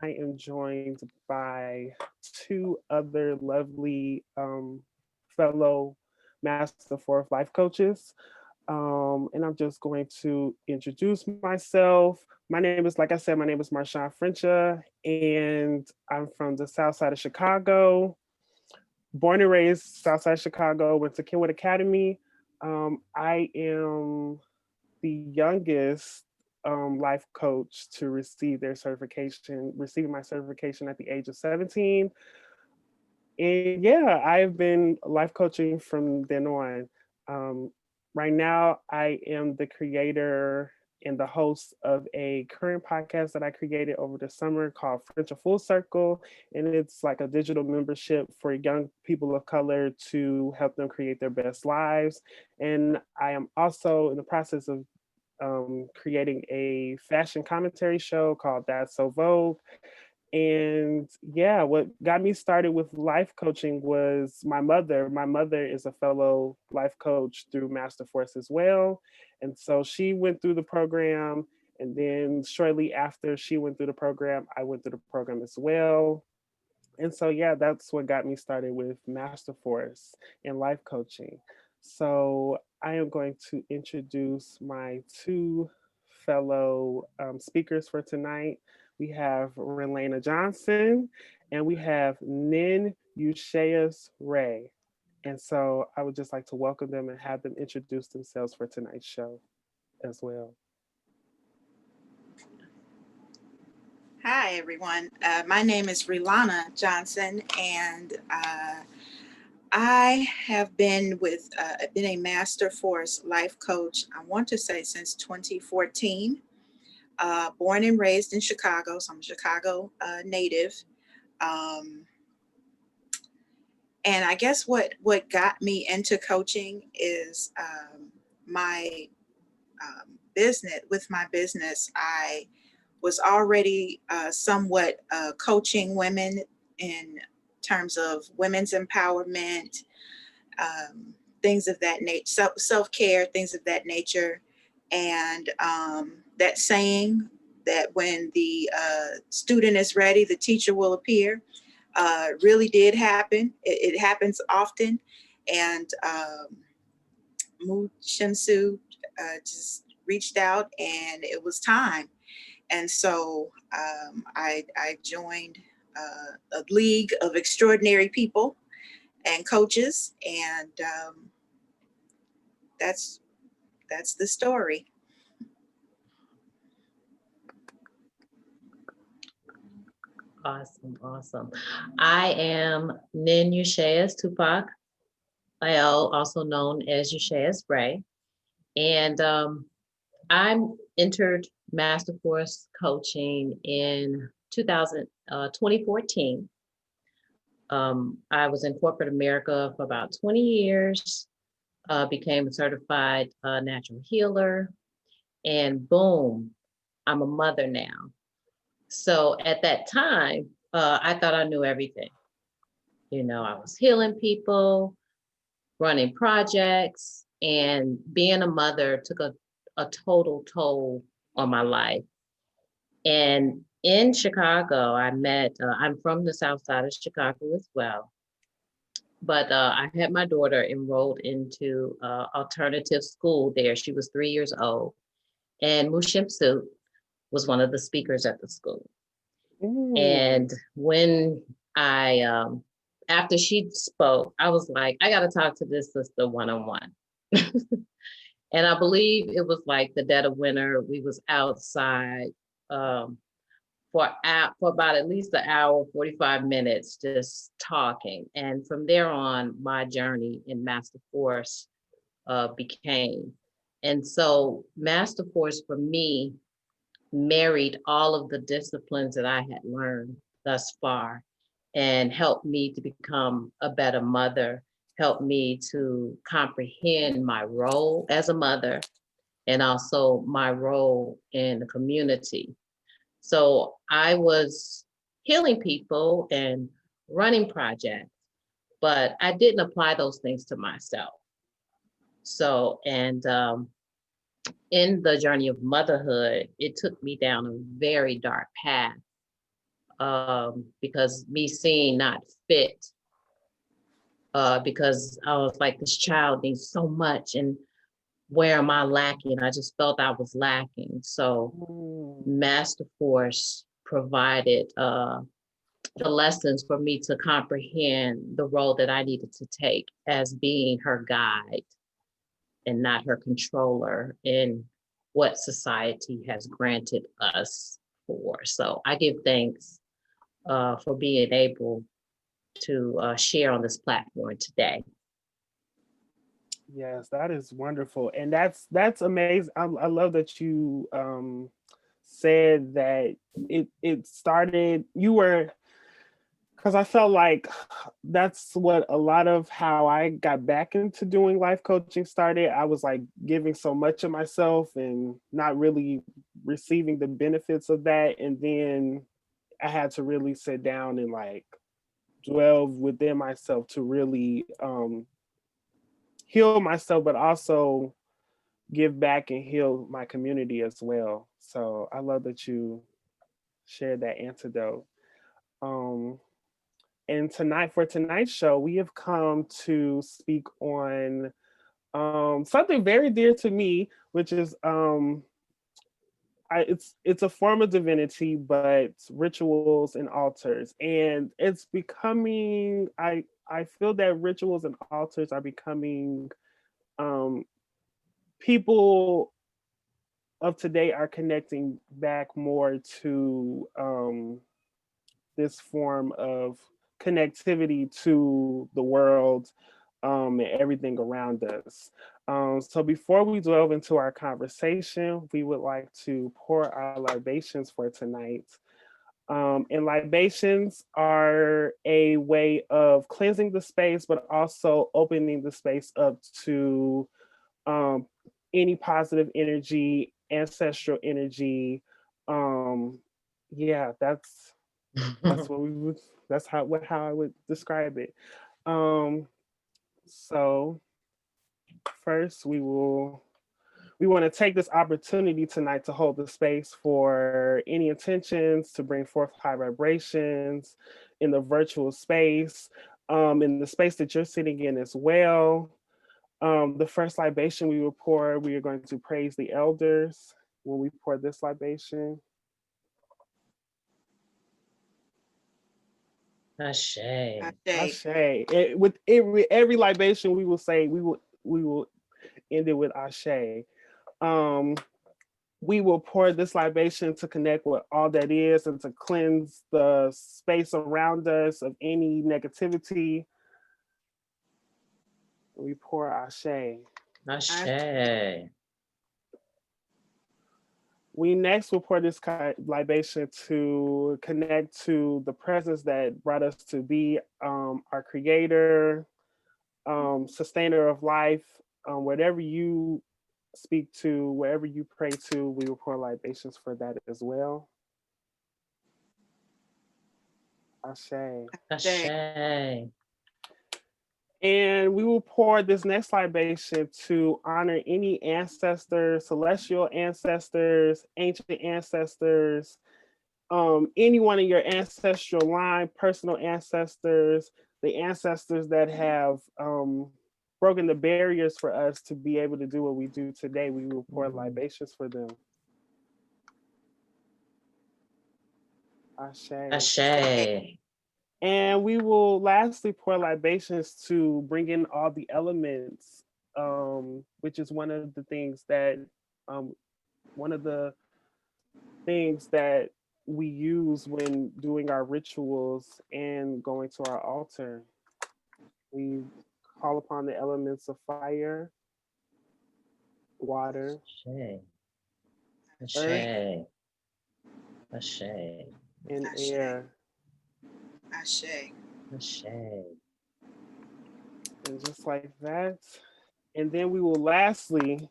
I am joined by two other lovely fellow Master Fourth Life coaches. And I'm just going to introduce myself. My name is, like I said, my name is Marshawn Frencha, and I'm from the South Side of Chicago. Born and raised South Side of Chicago, went to Kenwood Academy. I am the youngest life coach to receive their certification, receiving my certification at the age of 17. And yeah, I've been life coaching from then on. Um, right now, I am the creator and the host of a current podcast that I created over the summer called French a Full Circle. And it's like a digital membership for young people of color to help them create their best lives. And I am also in the process of creating a fashion commentary show called That's So Vogue. And yeah, what got me started with life coaching was my mother. My mother is a fellow life coach through Master Force as well. And so she went through the program. And then shortly after she went through the program, I went through the program as well. And so, yeah, that's what got me started with Master Force and life coaching. So, I am going to introduce my two fellow speakers for tonight. We have Relana Johnson and we have Nin Ushaas Ray. And so, I would just like to welcome them and have them introduce themselves for tonight's show as well. Hi, everyone. My name is Relana Johnson, and I have been been a Master Force life coach, I want to say since 2014. Born and raised in Chicago, so I'm a Chicago native. Um, and I guess what got me into coaching is my business. With my business, I was already somewhat coaching women in terms of women's empowerment, um, things of that nature, self-care, things of that nature. And that saying that when the student is ready, the teacher will appear, really did happen. It happens often. And shemsu just reached out and it was time. And so I joined a league of extraordinary people and coaches, and that's the story. Awesome, awesome. I am Nin Ushaas Tupac, also known as Ushaas Ray. And I entered Master Force Coaching in 2014. I was in corporate America for about 20 years, became a certified natural healer, and boom, I'm a mother now. So at that time, I thought I knew everything. You know, I was healing people, running projects, and being a mother took a total toll on my life. And in Chicago, I'm from the South Side of Chicago as well. But I had my daughter enrolled into alternative school there. She was 3 years old. And shemsu-t was one of the speakers at the school. Ooh. And when after she spoke, I was like, I got to talk to this sister one-on-one. And I believe it was like the dead of winter. We was outside for about at least an hour, 45 minutes, just talking. And from there on, my journey in Master Force began. And so Master Force for me married all of the disciplines that I had learned thus far and helped me to become a better mother, helped me to comprehend my role as a mother and also my role in the community. So I was healing people and running projects, but I didn't apply those things to myself. So, and in the journey of motherhood, it took me down a very dark path because me seeing not fit, because I was like, this child needs so much, and where am I lacking? I just felt I was lacking. So Master Force provided the lessons for me to comprehend the role that I needed to take as being her guide and not her controller in what society has granted us for. So I give thanks for being able to share on this platform today. Yes, that is wonderful, and that's amazing. I love that you said that it started. You were, because I felt like that's what a lot of how I got back into doing life coaching started. I was like giving so much of myself and not really receiving the benefits of that, and then I had to really sit down and like dwell within myself to really heal myself, but also give back and heal my community as well. So I love that you shared that antidote. Um, and tonight, for tonight's show, we have come to speak on something very dear to me, which is it's a form of divinity, but rituals and altars, and it's becoming. I feel that rituals and altars are becoming um, people of today are connecting back more to this form of connectivity to the world and everything around us. So before we delve into our conversation, we would like to pour our libations for tonight. And libations are a way of cleansing the space, but also opening the space up to um, any positive energy, ancestral energy. Um, yeah, that's what we would. That's how I would describe it. Um, so first, we want to take this opportunity tonight to hold the space for any intentions to bring forth high vibrations in the virtual space, in the space that you're sitting in as well. The first libation we will pour, we are going to praise the elders when we pour this libation. Ashe. Ashe. With every libation, we will say we will end it with Ashe. Um, we will pour this libation to connect with all that is and to cleanse the space around us of any negativity. We pour Ashe. Ashe. We next will pour this libation to connect to the presence that brought us to be, our creator, sustainer of life. Whatever you speak to, wherever you pray to, we will pour libations for that as well. Ashe. Ashe. And we will pour this next libation to honor any ancestors, celestial ancestors, ancient ancestors, anyone in your ancestral line, personal ancestors, the ancestors that have broken the barriers for us to be able to do what we do today. We will pour libations for them. Ashe. Ashe. And we will lastly pour libations to bring in all the elements, which is one of the things that we use when doing our rituals and going to our altar. We call upon the elements of fire, water, Ashe. earth, Ashe. and Ashe. air. Ashe. Ashe. And just like that. And then we will lastly,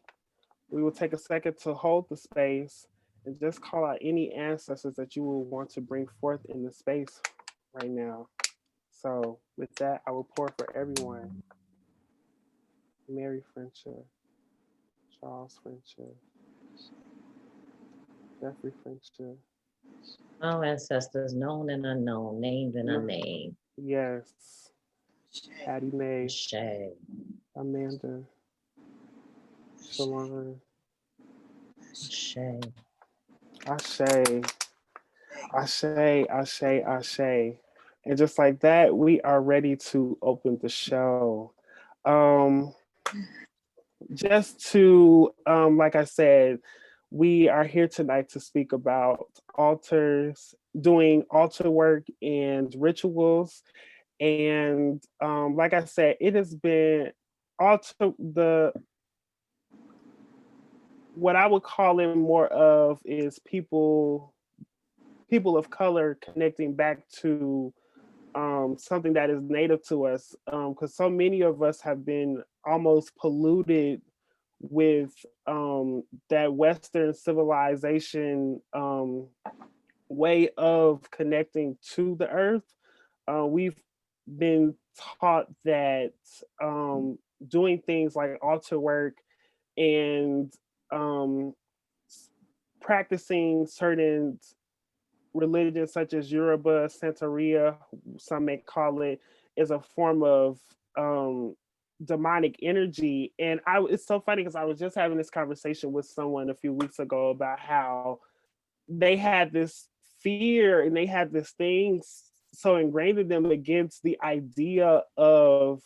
we will take a second to hold the space and just call out any ancestors that you will want to bring forth in the space right now. So with that, I will pour for everyone. Mary Frencha, Charles Frencha, Jeffrey Frencha, All ancestors, known and unknown, named and unnamed. Yes. Hattie Mae, Shay. Amanda, Shalon, Shay. Ashe, Ashe, Ashe, Ashe. And just like that, we are ready to open the show. Um, just to, like I said, we are here tonight to speak about altars, doing altar work and rituals. And like I said, it has been altar, what I would call it more of is people of color connecting back to something that is native to us, because so many of us have been almost polluted with that Western civilization way of connecting to the earth. We've been taught that doing things like altar work and um, practicing certain religions such as Yoruba, Santeria, some may call it, is a form of demonic energy. And it's so funny because I was just having this conversation with someone a few weeks ago about how they had this fear and they had this thing so ingrained in them against the idea of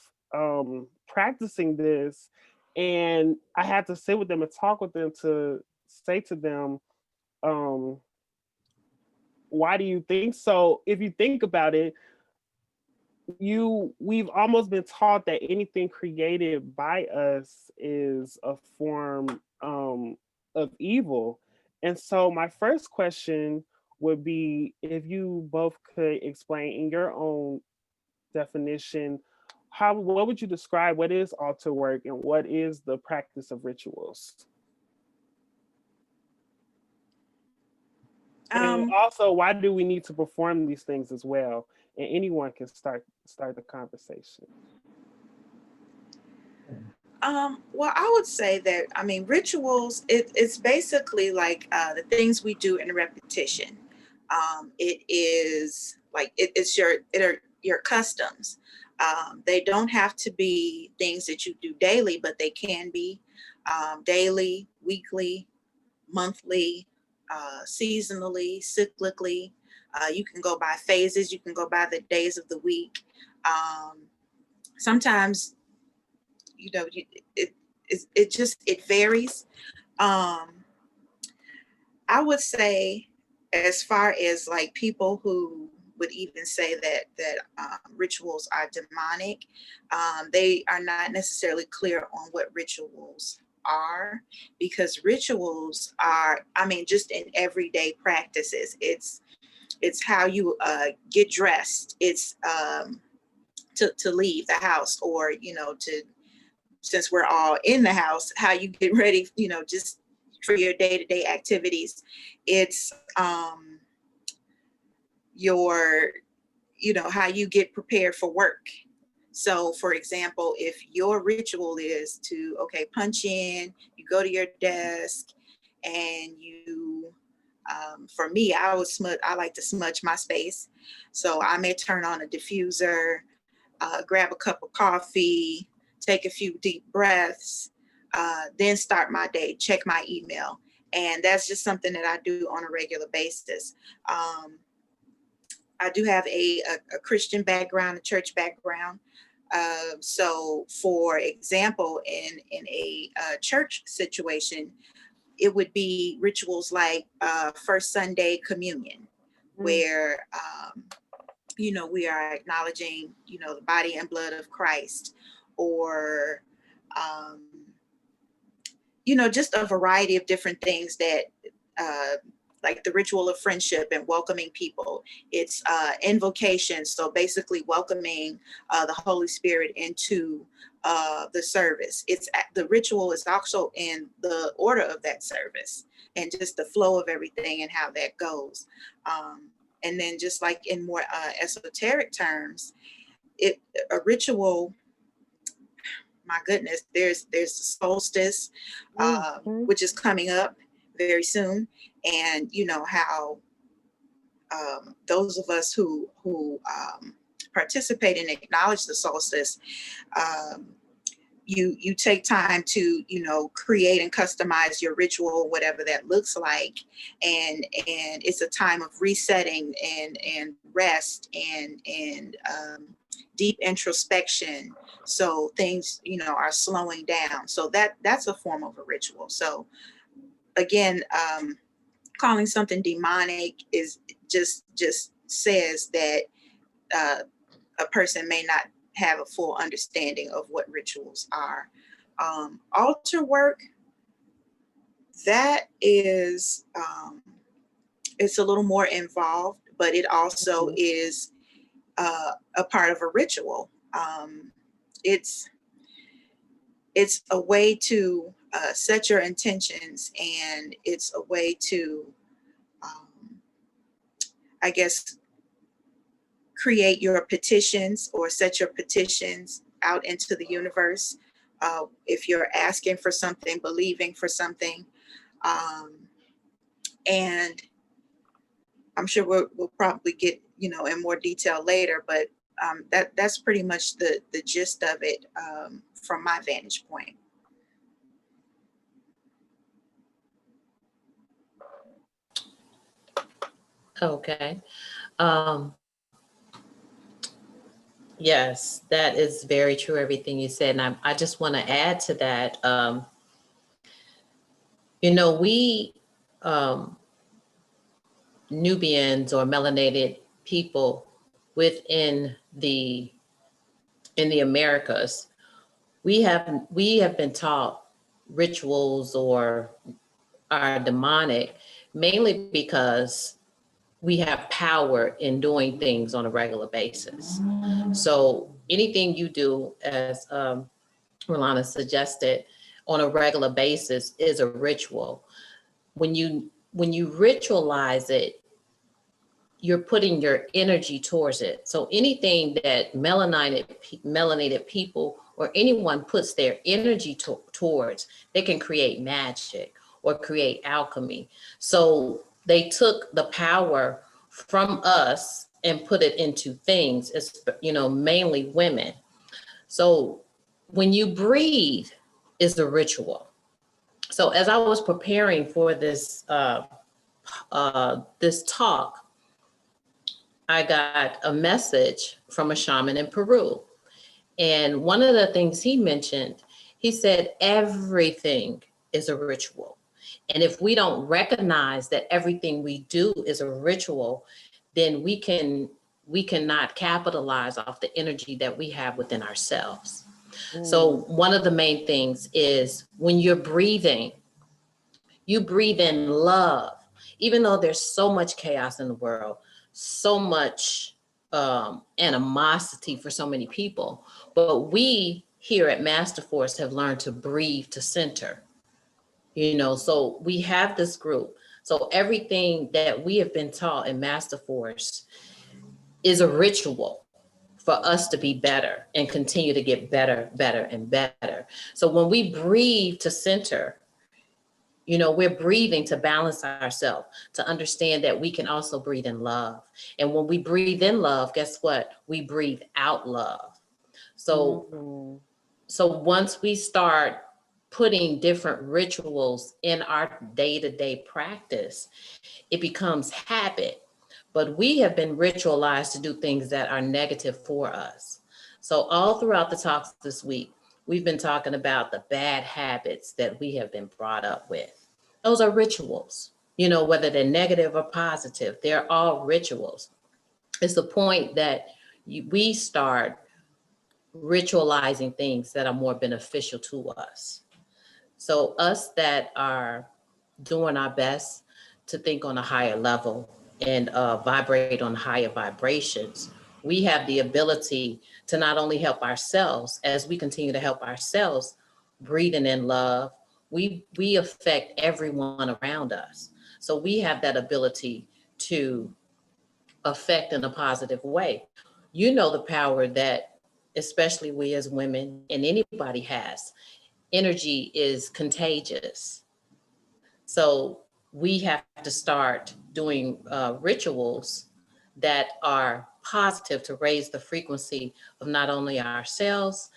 practicing this. And I had to sit with them and talk with them to say to them, um, why do you think so? If you think about it, we've almost been taught that anything created by us is a form of evil. And so my first question would be if you both could explain in your own definition, what would you describe what is altar work and what is the practice of rituals? And also, why do we need to perform these things as well? And anyone can start the conversation. Well, I would say that, I mean, rituals, it's basically like the things we do in repetition. It is like it are your customs. They don't have to be things that you do daily, but they can be daily, weekly, monthly, seasonally, cyclically. You can go by phases. You can go by the days of the week. Sometimes, you know, it varies. Um, I would say, as far as like people who would even say that rituals are demonic, they are not necessarily clear on what rituals are, because rituals are, I mean, just in everyday practices. It's how you get dressed. It's to leave the house, or to, since we're all in the house, how you get ready, just for your day-to-day activities. It's your, how you get prepared for work. So for example, if your ritual is to, okay, punch in, you go to your desk and you, for me, I like to smudge my space. So I may turn on a diffuser, grab a cup of coffee, take a few deep breaths, then start my day, check my email. And that's just something that I do on a regular basis. I do have a Christian background, a church background. So for example, in a church situation, it would be rituals like First Sunday Communion, where we are acknowledging, the body and blood of Christ, or, just a variety of different things that, like the ritual of friendship and welcoming people. It's invocation. So basically welcoming the Holy Spirit into the service. The ritual is also in the order of that service and just the flow of everything and how that goes. And then just like in more esoteric terms, a ritual, my goodness, there's the solstice, which is coming up very soon. And how those of us who participate and acknowledge the solstice, you take time to, you know, create and customize your ritual, whatever that looks like. And it's a time of resetting and rest and deep introspection. So things, you know, are slowing down. So that's a form of a ritual. So again, calling something demonic is just says that a person may not have a full understanding of what rituals are. Altar work, that is, it's a little more involved, but it also is a part of a ritual. It's a way to set your intentions, and it's a way to, I guess, create your petitions or set your petitions out into the universe. If you're asking for something, believing for something. And I'm sure we'll probably get, you know, in more detail later, but that's pretty much the gist of it from my vantage point. Okay. Yes, that is very true, everything you said. And I just want to add to that. You know, we Nubians or melanated people within in the Americas, we have been taught rituals or are demonic mainly because we have power in doing things on a regular basis. So anything you do, as Relana suggested, on a regular basis is a ritual. When you ritualize it, you're putting your energy towards it. So anything that melanated people or anyone puts their energy towards, they can create magic or create alchemy. So they took the power from us and put it into things, you know, mainly women. So when you breathe is the ritual. So as I was preparing for this this talk, I got a message from a shaman in Peru. And one of the things he mentioned, he said, everything is a ritual. And if we don't recognize that everything we do is a ritual, then we cannot capitalize off the energy that we have within ourselves. So one of the main things is when you're breathing, you breathe in love. Even though there's so much chaos in the world, so much animosity for so many people, but we here at Master Force have learned to breathe to center. You know, so we have this group. So everything that we have been taught in Master Force is a ritual for us to be better and continue to get better, better, and better. So when we breathe to center, you know, we're breathing to balance ourselves, to understand that we can also breathe in love. And when we breathe in love, guess what? We breathe out love. So, so once we start putting different rituals in our day-to-day practice, it becomes habit. But we have been ritualized to do things that are negative for us. So all throughout the talks this week, we've been talking about the bad habits that we have been brought up with. Those are rituals, you know, whether they're negative or positive, they're all rituals. It's the point that we start ritualizing things that are more beneficial to us. So us that are doing our best to think on a higher level and vibrate on higher vibrations, we have the ability to not only help ourselves as we continue to help ourselves, breathing in love, we affect everyone around us. So we have that ability to affect in a positive way. You know the power that especially we as women and anybody has. Energy is contagious. So we have to start doing rituals that are positive to raise the frequency of not only ourselves,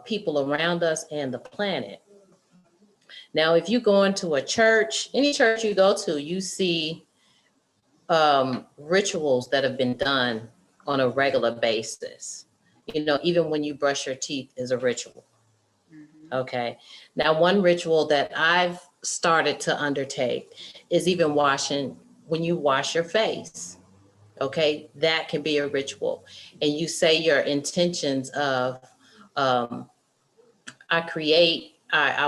people around us, and the planet. Now, if you go into a church, any church you go to, you see rituals that have been done on a regular basis. You know, even when you brush your teeth is a ritual. Okay. Now, one ritual that I've started to undertake is even washing, when you wash your face. Okay. That can be a ritual. And you say your intentions of, I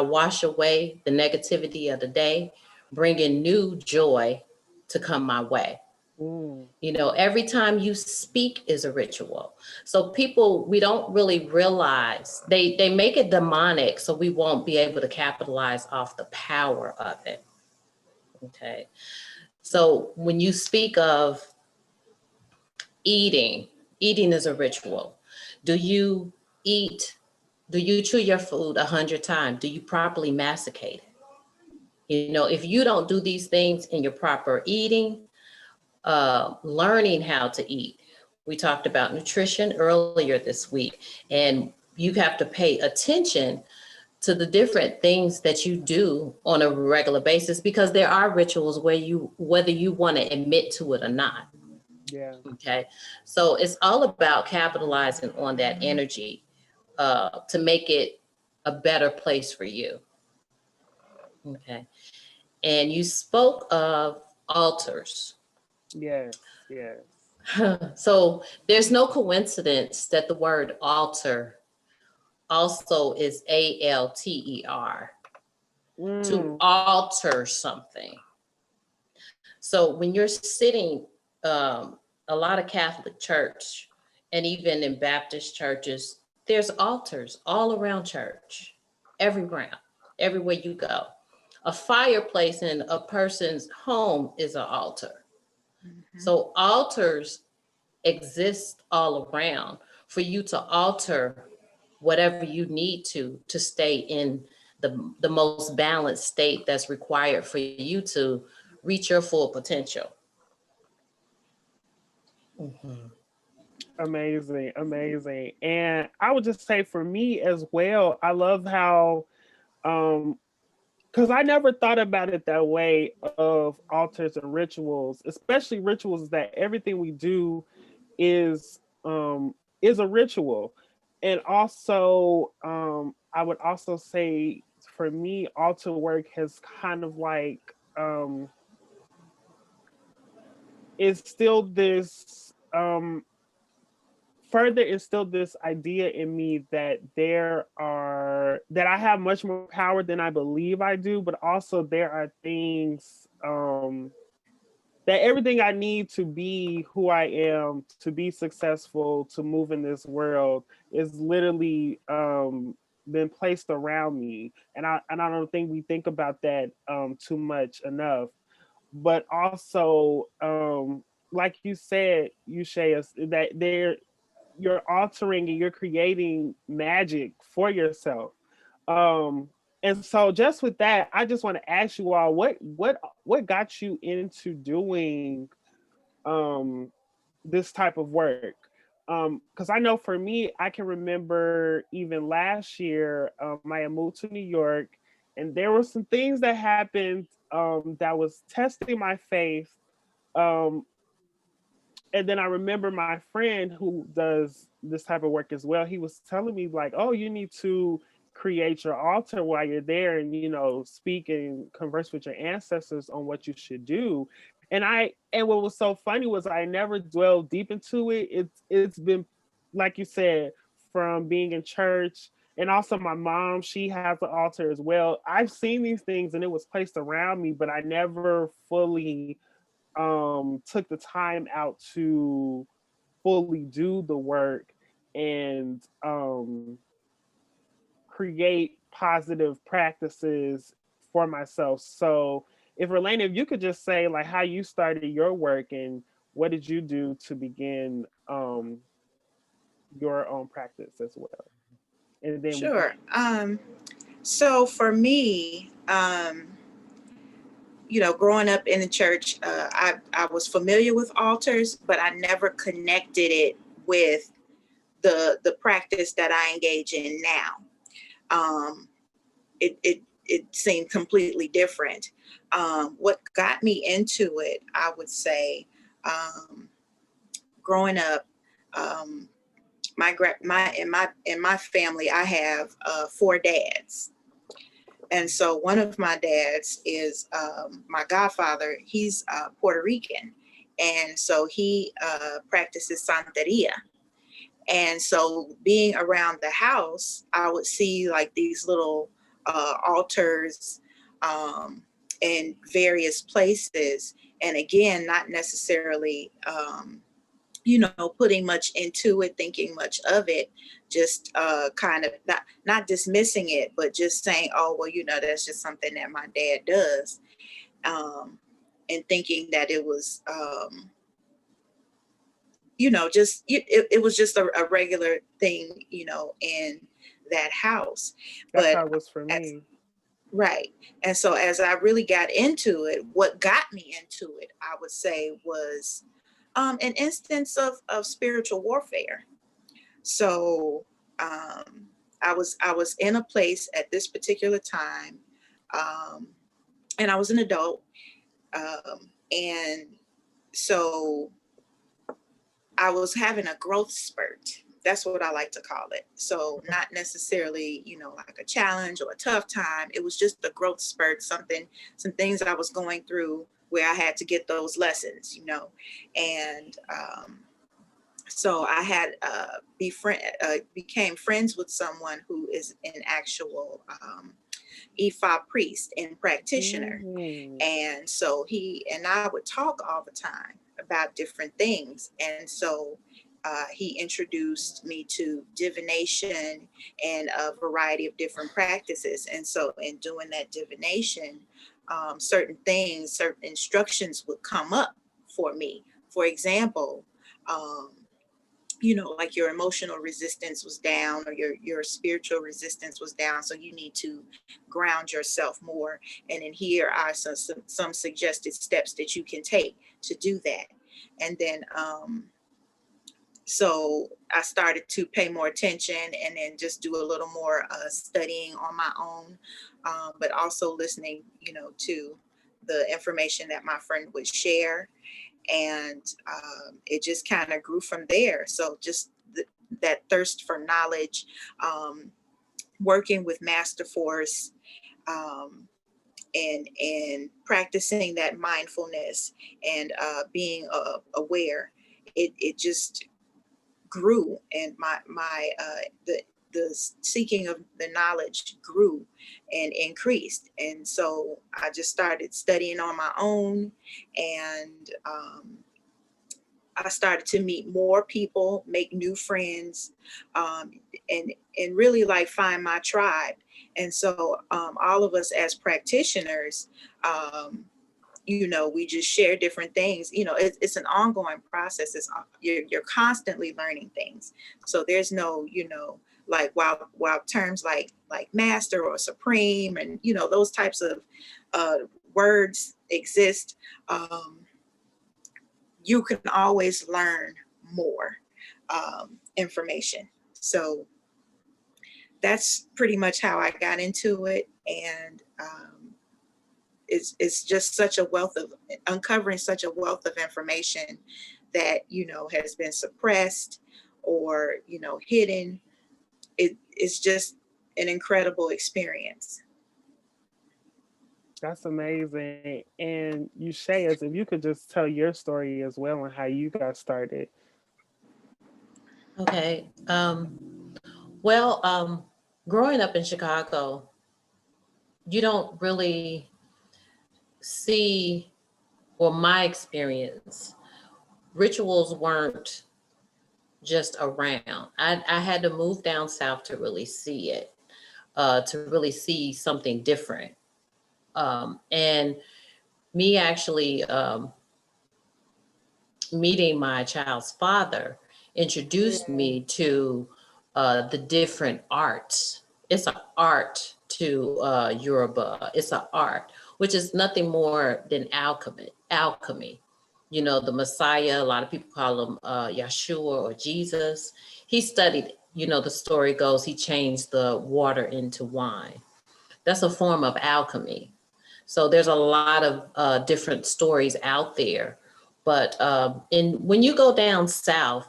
wash away the negativity of the day, bringing new joy to come my way. You know, every time you speak is a ritual. So people, we don't really realize, they make it demonic so we won't be able to capitalize off the power of it. Okay. So when you speak of eating is a ritual. Do you chew your food 100 times? Do you properly masticate it? You know, if you don't do these things in your proper eating, learning how to eat. We talked about nutrition earlier this week, and you have to pay attention to the different things that you do on a regular basis, because there are rituals whether you want to admit to it or not. Yeah. Okay. So it's all about capitalizing on that energy to make it a better place for you. Okay. And you spoke of altars. Yes. Yes. So there's no coincidence that the word altar also is ALTER, to alter something. So when you're sitting, a lot of Catholic church and even in Baptist churches, there's altars all around church, everywhere you go. A fireplace in a person's home is an altar. So altars exist all around for you to alter whatever you need to stay in the most balanced state that's required for you to reach your full potential. Amazing, amazing. And I would just say for me as well, I love how because I never thought about it that way of altars and rituals, especially rituals that everything we do is a ritual. And also I would also say for me, altar work has kind of like is still this further instilled this idea in me that that I have much more power than I believe I do, but also there are things that everything I need to be who I am, to be successful, to move in this world is literally been placed around me. And I don't think we think about that too much enough. But also, like you said, Ushaas, that you're altering and you're creating magic for yourself. Um, and so just with that, I just want to ask you all what got you into doing this type of work? Because I know for me, I can remember even last year, I had moved to New York, and there were some things that happened that was testing my faith. Um, and then I remember my friend who does this type of work as well. He was telling me like, "Oh, you need to create your altar while you're there, and speak and converse with your ancestors on what you should do." And what was so funny was I never dwelled deep into it. It's been, like you said, from being in church, and also my mom, she has an altar as well. I've seen these things and it was placed around me, but I never fully took the time out to fully do the work and create positive practices for myself. So if Relana, if you could just say like how you started your work and what did you do to begin your own practice as well, and then we can. Sure. So for me, growing up in the church, I was familiar with altars, but I never connected it with the practice that I engage in now. It seemed completely different. What got me into it, I would say, growing up, in my family, I have 4 dads. And so one of my dads is my godfather. He's Puerto Rican. And so he practices Santeria. And so being around the house, I would see like these little altars in various places. And again, not necessarily, putting much into it, thinking much of it, just kind of not dismissing it, but just saying, oh, well, that's just something that my dad does. And thinking that it was, it was just a regular thing, in that house. That's how it was for me. Right. And so as I really got into it, what got me into it, I would say, was an instance of spiritual warfare. So I was in a place at this particular time, and I was an adult. And so I was having a growth spurt. That's what I like to call it. So not necessarily, like a challenge or a tough time. It was just a growth spurt, some things I was going through where I had to get those lessons, And so I had became friends with someone who is an actual Ifa priest and practitioner. Mm-hmm. And so he and I would talk all the time about different things. And so he introduced me to divination and a variety of different practices. And so in doing that divination, certain instructions would come up for me. For example, like your emotional resistance was down, or your spiritual resistance was down. So you need to ground yourself more. And in here are some suggested steps that you can take to do that. And then, so I started to pay more attention and then just do a little more studying on my own, but also listening, to the information that my friend would share. And it just kind of grew from there. So just that thirst for knowledge, working with Master Force, and practicing that mindfulness and being aware, it just grew, and the seeking of the knowledge grew and increased. And so I just started studying on my own, and I started to meet more people, make new friends, and really like find my tribe. And so all of us as practitioners, we just share different things. It's an ongoing process. You're constantly learning things. So there's no, like while terms like master or supreme and those types of words exist, you can always learn more information. So that's pretty much how I got into it. And it's just such a wealth of uncovering such a wealth of information that, has been suppressed or, hidden. It's just an incredible experience. That's amazing. And Ushaas, if you could just tell your story as well and how you got started. Okay. Growing up in Chicago, you don't really see, or my experience, rituals weren't just around. I had to move down south to really see it, to really see something different. And me actually meeting my child's father introduced me to the different arts. It's an art to Yoruba. It's an art. which is nothing more than alchemy. You know, the Messiah, a lot of people call him Yeshua or Jesus. He studied, you know, the story goes, he changed the water into wine. That's a form of alchemy. So there's a lot of different stories out there. But when you go down south,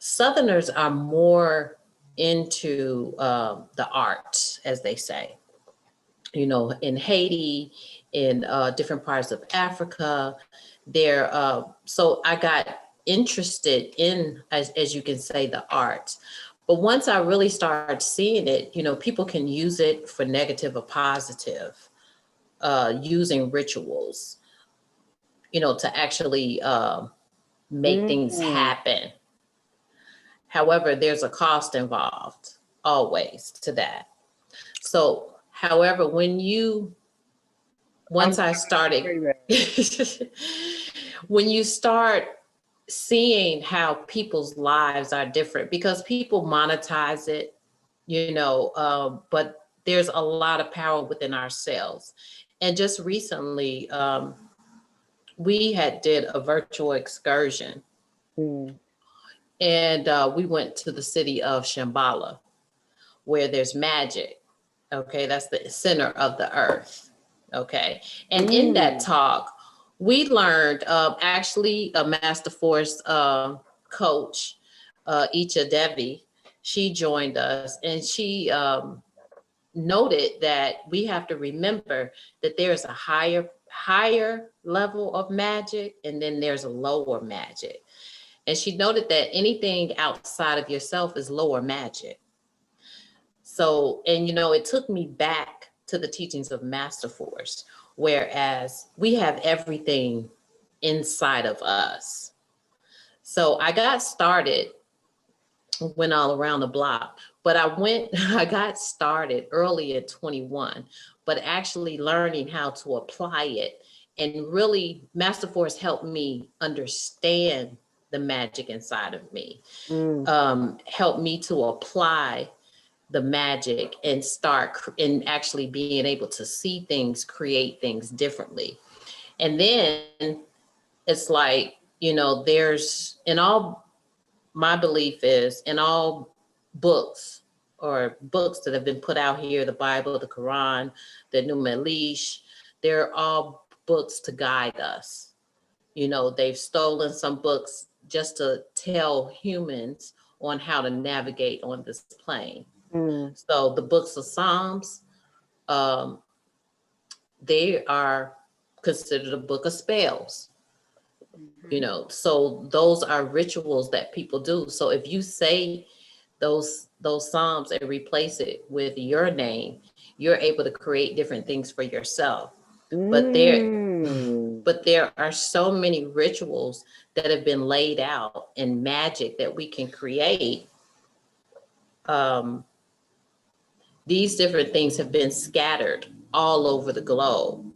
Southerners are more into the arts, as they say. You know, in Haiti, in different parts of Africa, there. So I got interested in, as you can say, the arts. But once I really started seeing it, you know, people can use it for negative or positive, using rituals, you know, to actually make things happen. However, there's a cost involved always to that. So, however, once I started, when you start seeing how people's lives are different, because people monetize it, you know, but there's a lot of power within ourselves. And just recently, we did a virtual excursion, and we went to the city of Shambhala, where there's magic. Okay, that's the center of the earth. Okay, and in that talk, we learned actually a Master Force coach, Icha Devi. She joined us, and she noted that we have to remember that there's a higher level of magic, and then there's a lower magic. And she noted that anything outside of yourself is lower magic. So, and you know, it took me back to the teachings of Master Force, whereas we have everything inside of us. So I got started, went all around the block, but I got started early at 21, but actually learning how to apply it. And really, Master Force helped me understand the magic inside of me, helped me to apply the magic and start and actually being able to see things, create things differently. And then it's like, you know, my belief is in all books that have been put out here, the Bible, the Quran, the Numelish, they're all books to guide us. You know, they've stolen some books just to tell humans on how to navigate on this plane. So the books of Psalms, they are considered a book of spells. You know, so those are rituals that people do. So if you say those Psalms and replace it with your name, you're able to create different things for yourself. But there are so many rituals that have been laid out and magic that we can create. These different things have been scattered all over the globe.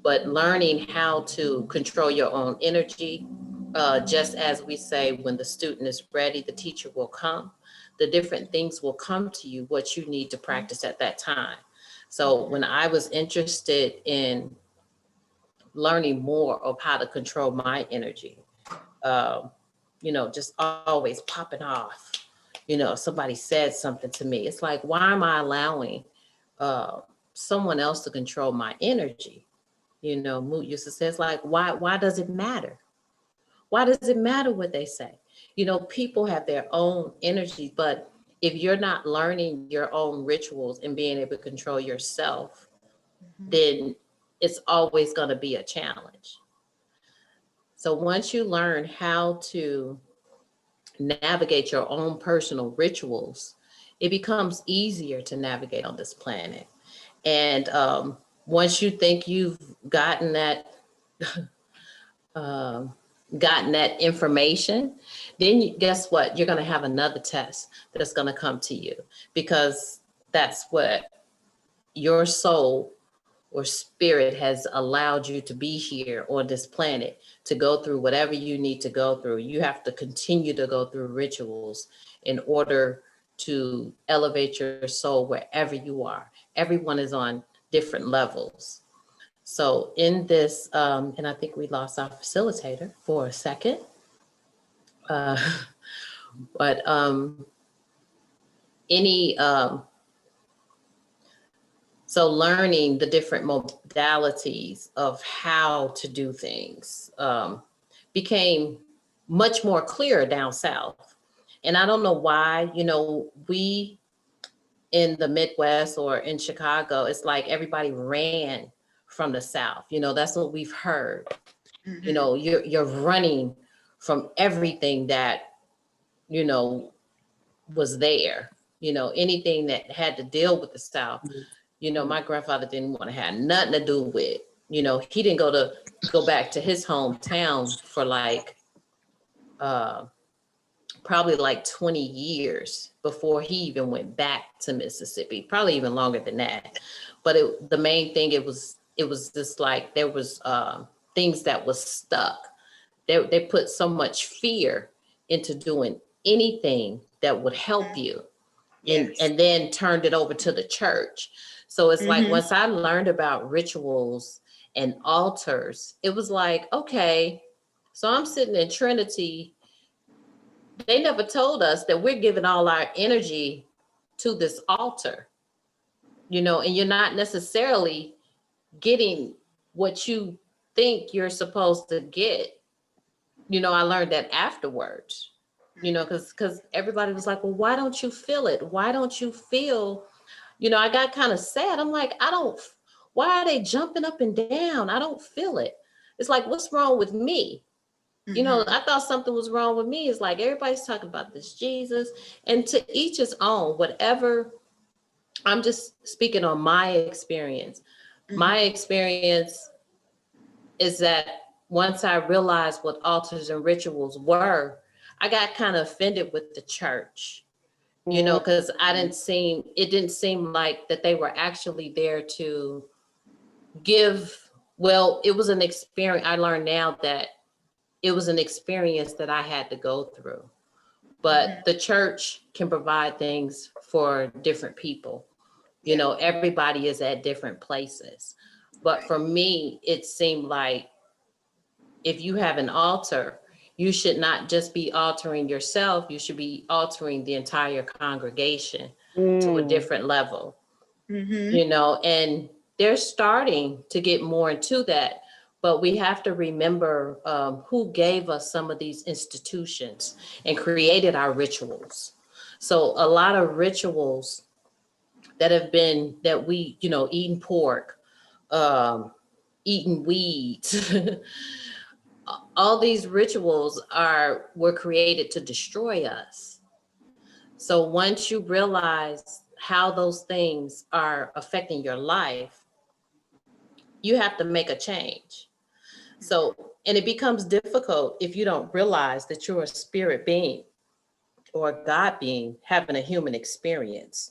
But learning how to control your own energy, just as we say, when the student is ready, the teacher will come. The different things will come to you, what you need to practice at that time. So when I was interested in learning more of how to control my energy, you know, just always popping off. You know, somebody said something to me. It's like, why am I allowing someone else to control my energy? You know, Moot used to say, it's like, why does it matter? Why does it matter what they say? You know, people have their own energy, but if you're not learning your own rituals and being able to control yourself, then it's always going to be a challenge. So once you learn how to navigate your own personal rituals, it becomes easier to navigate on this planet. And once you think you've gotten that information, then guess what? You're going to have another test that's going to come to you, because that's what your soul or spirit has allowed you to be here on this planet, to go through whatever you need to go through. You have to continue to go through rituals in order to elevate your soul wherever you are. Everyone is on different levels. So in this, and I think we lost our facilitator for a second. Uh, but any so learning the different modalities of how to do things became much more clear down south. And I don't know why, we in the Midwest or in Chicago, it's like everybody ran from the South. That's what we've heard. You're running from everything that, was there, anything that had to deal with the South. My grandfather didn't want to have nothing to do with. He didn't go back to his hometown for like probably like 20 years before he even went back to Mississippi, probably even longer than that. But the main thing, it was just like there was things that was stuck. They put so much fear into doing anything that would help you. Yes. And then turned it over to the church. So it's like once I learned about rituals and altars, it was like, okay, so I'm sitting in Trinity. They never told us that we're giving all our energy to this altar, and you're not necessarily getting what you think you're supposed to get. I learned that afterwards, because everybody was like, well, why don't you feel it? Why don't you feel, I got kind of sad. I'm like, why are they jumping up and down? I don't feel it. It's like, what's wrong with me? I thought something was wrong with me. It's like everybody's talking about this Jesus, and to each his own, whatever. I'm just speaking on my experience. My experience is that once I realized what altars and rituals were, I got kind of offended with the church, because it didn't seem like that they were actually there to give. Well, it was an experience. I learned now that it was an experience that I had to go through. But the church can provide things for different people. Everybody is at different places. But for me, it seemed like if you have an altar, you should not just be altering yourself, you should be altering the entire congregation to a different level. And they're starting to get more into that. But we have to remember who gave us some of these institutions and created our rituals. So a lot of rituals that we, eating pork, eating weeds, all these rituals were created to destroy us. So once you realize how those things are affecting your life, you have to make a change. So, and it becomes difficult if you don't realize that you're a spirit being or a God being having a human experience.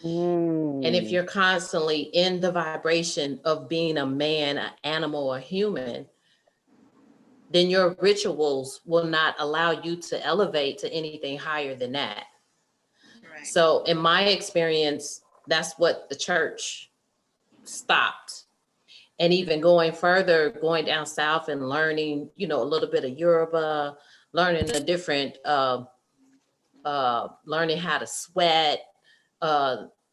And if you're constantly in the vibration of being a man, an animal, or human, then your rituals will not allow you to elevate to anything higher than that. Right. So in my experience, that's what the church stopped. And even going further, going down south and learning, a little bit of Yoruba, learning a different, learning how to sweat.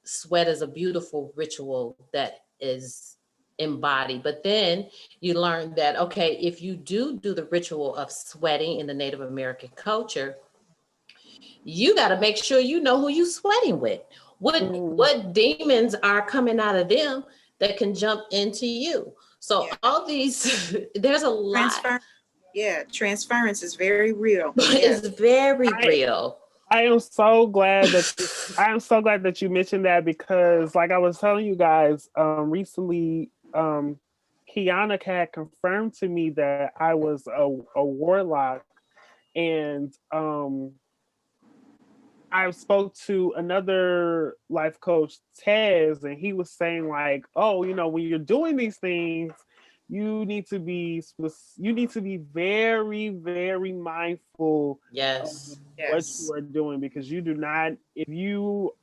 Sweat is a beautiful ritual that is embodied. But then you learn that, okay, if you do the ritual of sweating in the Native American culture, you got to make sure you know who you sweating with. What demons are coming out of them that can jump into you. So all these, there's a lot. Transference is very real. It's very real. I am so glad that you mentioned that, because like I was telling you guys recently, Kiana had confirmed to me that I was a warlock, and I spoke to another life coach, Tez, and he was saying like, oh, when you're doing these things, you need to be very, very mindful yes. of what you are doing, because you do not, if you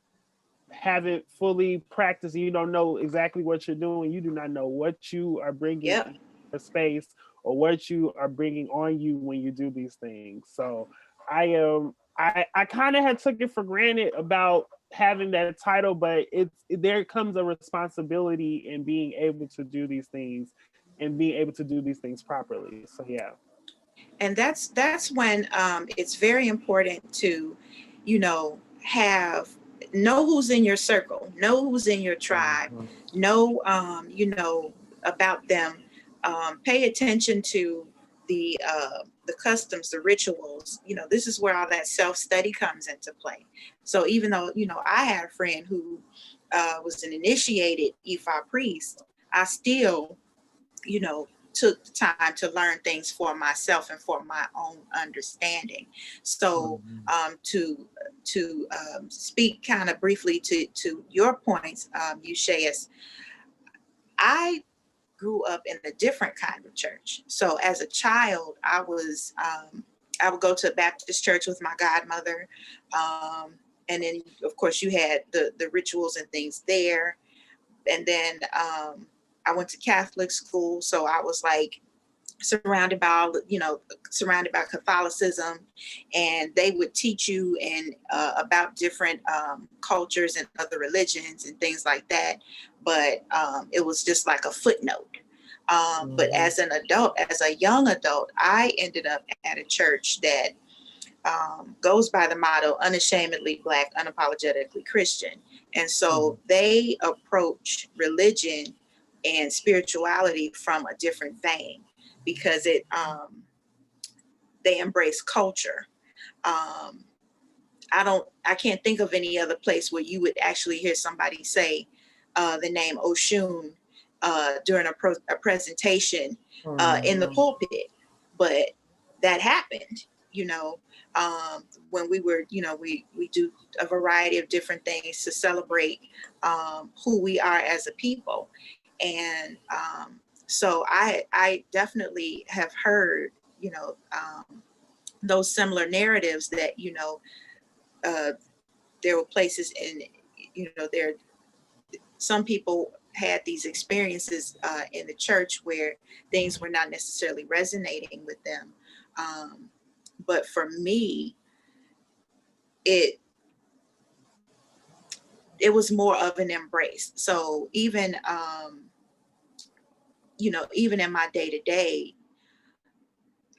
haven't fully practiced, you don't know exactly what you're doing, you do not know what you are bringing Yep. in the space or what you are bringing on you when you do these things. So I kind of had took it for granted about having that title, but there comes a responsibility in being able to do these things and being able to do these things properly. So yeah. And that's when it's very important to, have know who's in your circle, know who's in your tribe, Mhm. know about them, pay attention to the customs, the rituals. This is where all that self study comes into play. So even though I had a friend who was an initiated Ifa priest, I still you know, took the time to learn things for myself and for my own understanding. So Mhm. to speak kind of briefly to your points, Ushaas, I grew up in a different kind of church. So as a child, I would go to a Baptist church with my godmother, and then of course you had the rituals and things there, and then I went to Catholic school, so I was like surrounded by Catholicism, and they would teach you and about different cultures and other religions and things like that. But it was just like a footnote. But Mhm. as an adult, as a young adult, I ended up at a church that goes by the motto unashamedly Black, unapologetically Christian. And so they approach religion and spirituality from a different vein because they embrace culture. Um, I can't think of any other place where you would actually hear somebody say the name Oshun during a presentation in the Mhm. pulpit, but that happened, you know, when we were, we do a variety of different things to celebrate who we are as a people. And so I definitely have heard, those similar narratives that, uh, there were places in, there, some people had these experiences in the church where things were not necessarily resonating with them. Um, but for me, it it was more of an embrace. So even even in my day to day,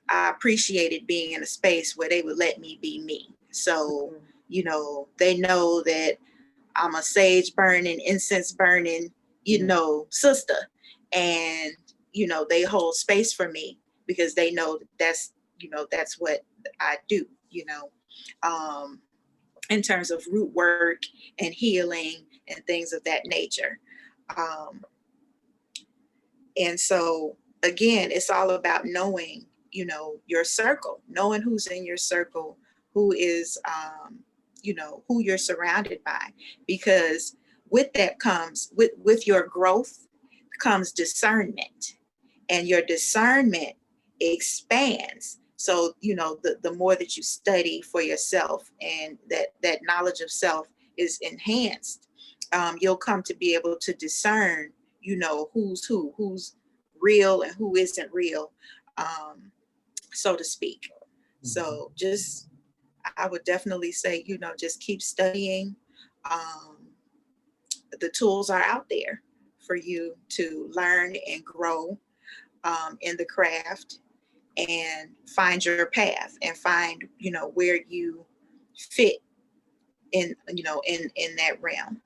I appreciated being in a space where they would let me be me. So they know that I'm a sage burning, incense burning, sister. And, they hold space for me because they know that's what I do, um, in terms of root work and healing and things of that nature. Um, and so, again, it's all about knowing, your circle, knowing who's in your circle, who is, who you're surrounded by, because with that comes with your growth comes discernment, and your discernment expands. So the more that you study for yourself and that knowledge of self is enhanced, you'll come to be able to discern who's real and who isn't real, so to speak. So just I would definitely say, just keep studying. um, the tools are out there for you to learn and grow in the craft and find your path and find where you fit in in that realm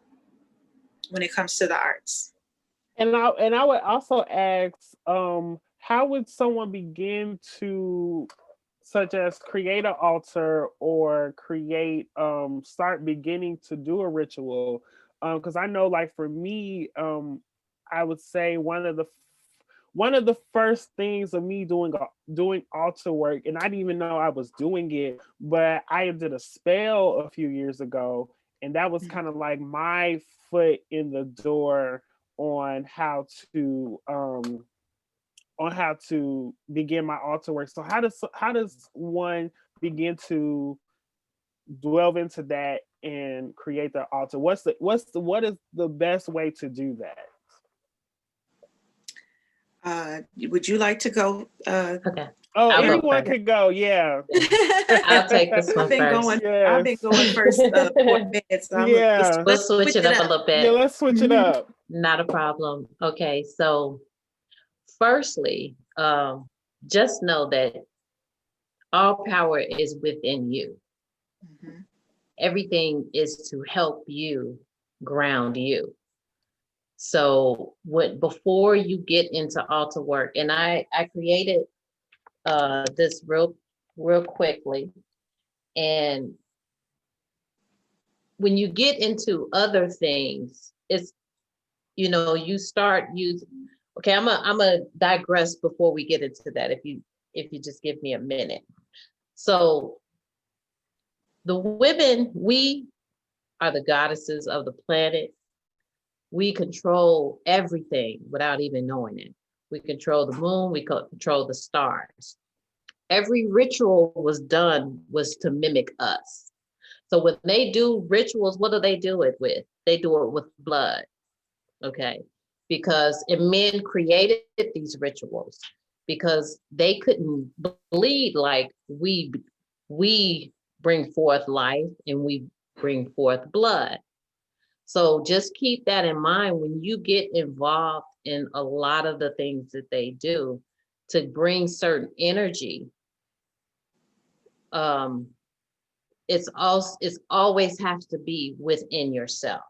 when it comes to the arts. And I would also ask, how would someone begin to, such as create an altar or create, start beginning to do a ritual? Because I know, like for me, I would say one of the first things of me doing altar work, and I didn't even know I was doing it, but I did a spell a few years ago, and that was kind of like my foot in the door on how to begin my altar work. So how does one begin to delve into that and create the altar? What is the best way to do that? Would you like to go? Okay. Oh, I'll go anyone first. could go. Yeah. I'll take this one first. I've been going first 4 minutes. So Yeah. We'll switch it up a little bit. Yeah, let's switch it up. Not a problem. Okay, so firstly, just know that all power is within you. Mhm. Everything is to help you ground you. So before you get into altar work, and I created this real quickly, and when you get into other things, it's, you start using. Okay, I'm gonna digress before we get into that. If you just give me a minute. So the women, we are the goddesses of the planet. We control everything without even knowing it. We control the moon, we control the stars. Every ritual was to mimic us. So when they do rituals, what do they do it with? They do it with blood, okay? Because men created these rituals because they couldn't bleed like we bring forth life and we bring forth blood. So just keep that in mind when you get involved in a lot of the things that they do to bring certain energy. It's always has to be within yourself.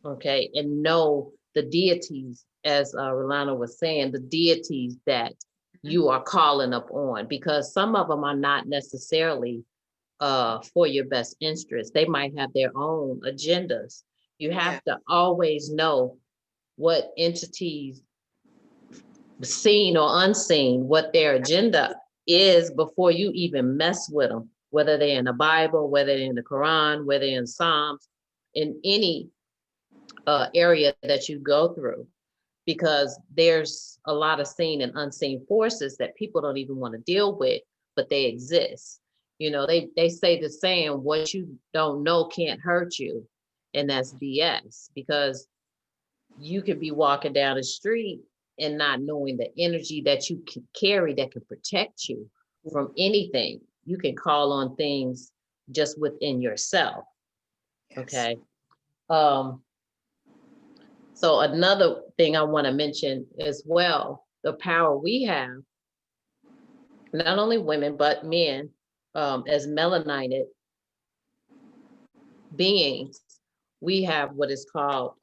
Okay, and know the deities, as Relana was saying, the deities that you are calling up on, because some of them are not necessarily for your best interest. They might have their own agendas. You have to always know what entities, seen or unseen, what their agenda is before you even mess with them, whether they're in the Bible, whether they're in the Quran, whether they're in Psalms, in any area that you go through, because there's a lot of seen and unseen forces that people don't even want to deal with, but they exist. They say the saying, what you don't know can't hurt you. And that's BS, because you could be walking down the street and not knowing the energy that you can carry that can protect you from anything. You can call on things just within yourself. Yes. Okay. So another thing I want to mention as well, the power we have, not only women, but men, as melanated beings, we have what is called,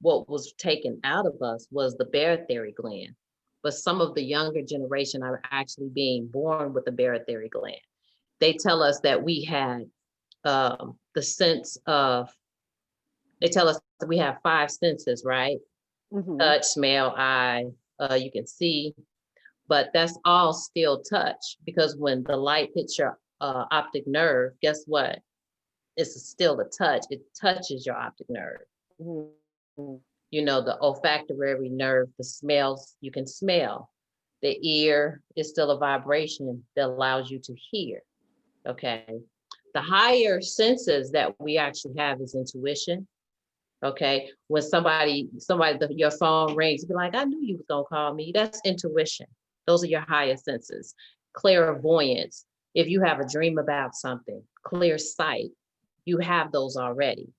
what was taken out of us was the barotheric gland. But some of the younger generation are actually being born with the barotheric gland. They tell us that we had the sense of, they tell us that we have 5 senses, right? Mm-hmm. Touch, smell, eye, you can see, but that's all still touch, because when the light hits your optic nerve, guess what? It's still a touch. It touches your optic nerve. Mm-hmm. The olfactory nerve, the smells, you can smell. The ear is still a vibration that allows you to hear. Okay. The higher senses that we actually have is intuition. Okay. When your phone rings, be like, I knew you was gonna call me. That's intuition. Those are your higher senses. Clairvoyance. If you have a dream about something, clear sight, you have those already.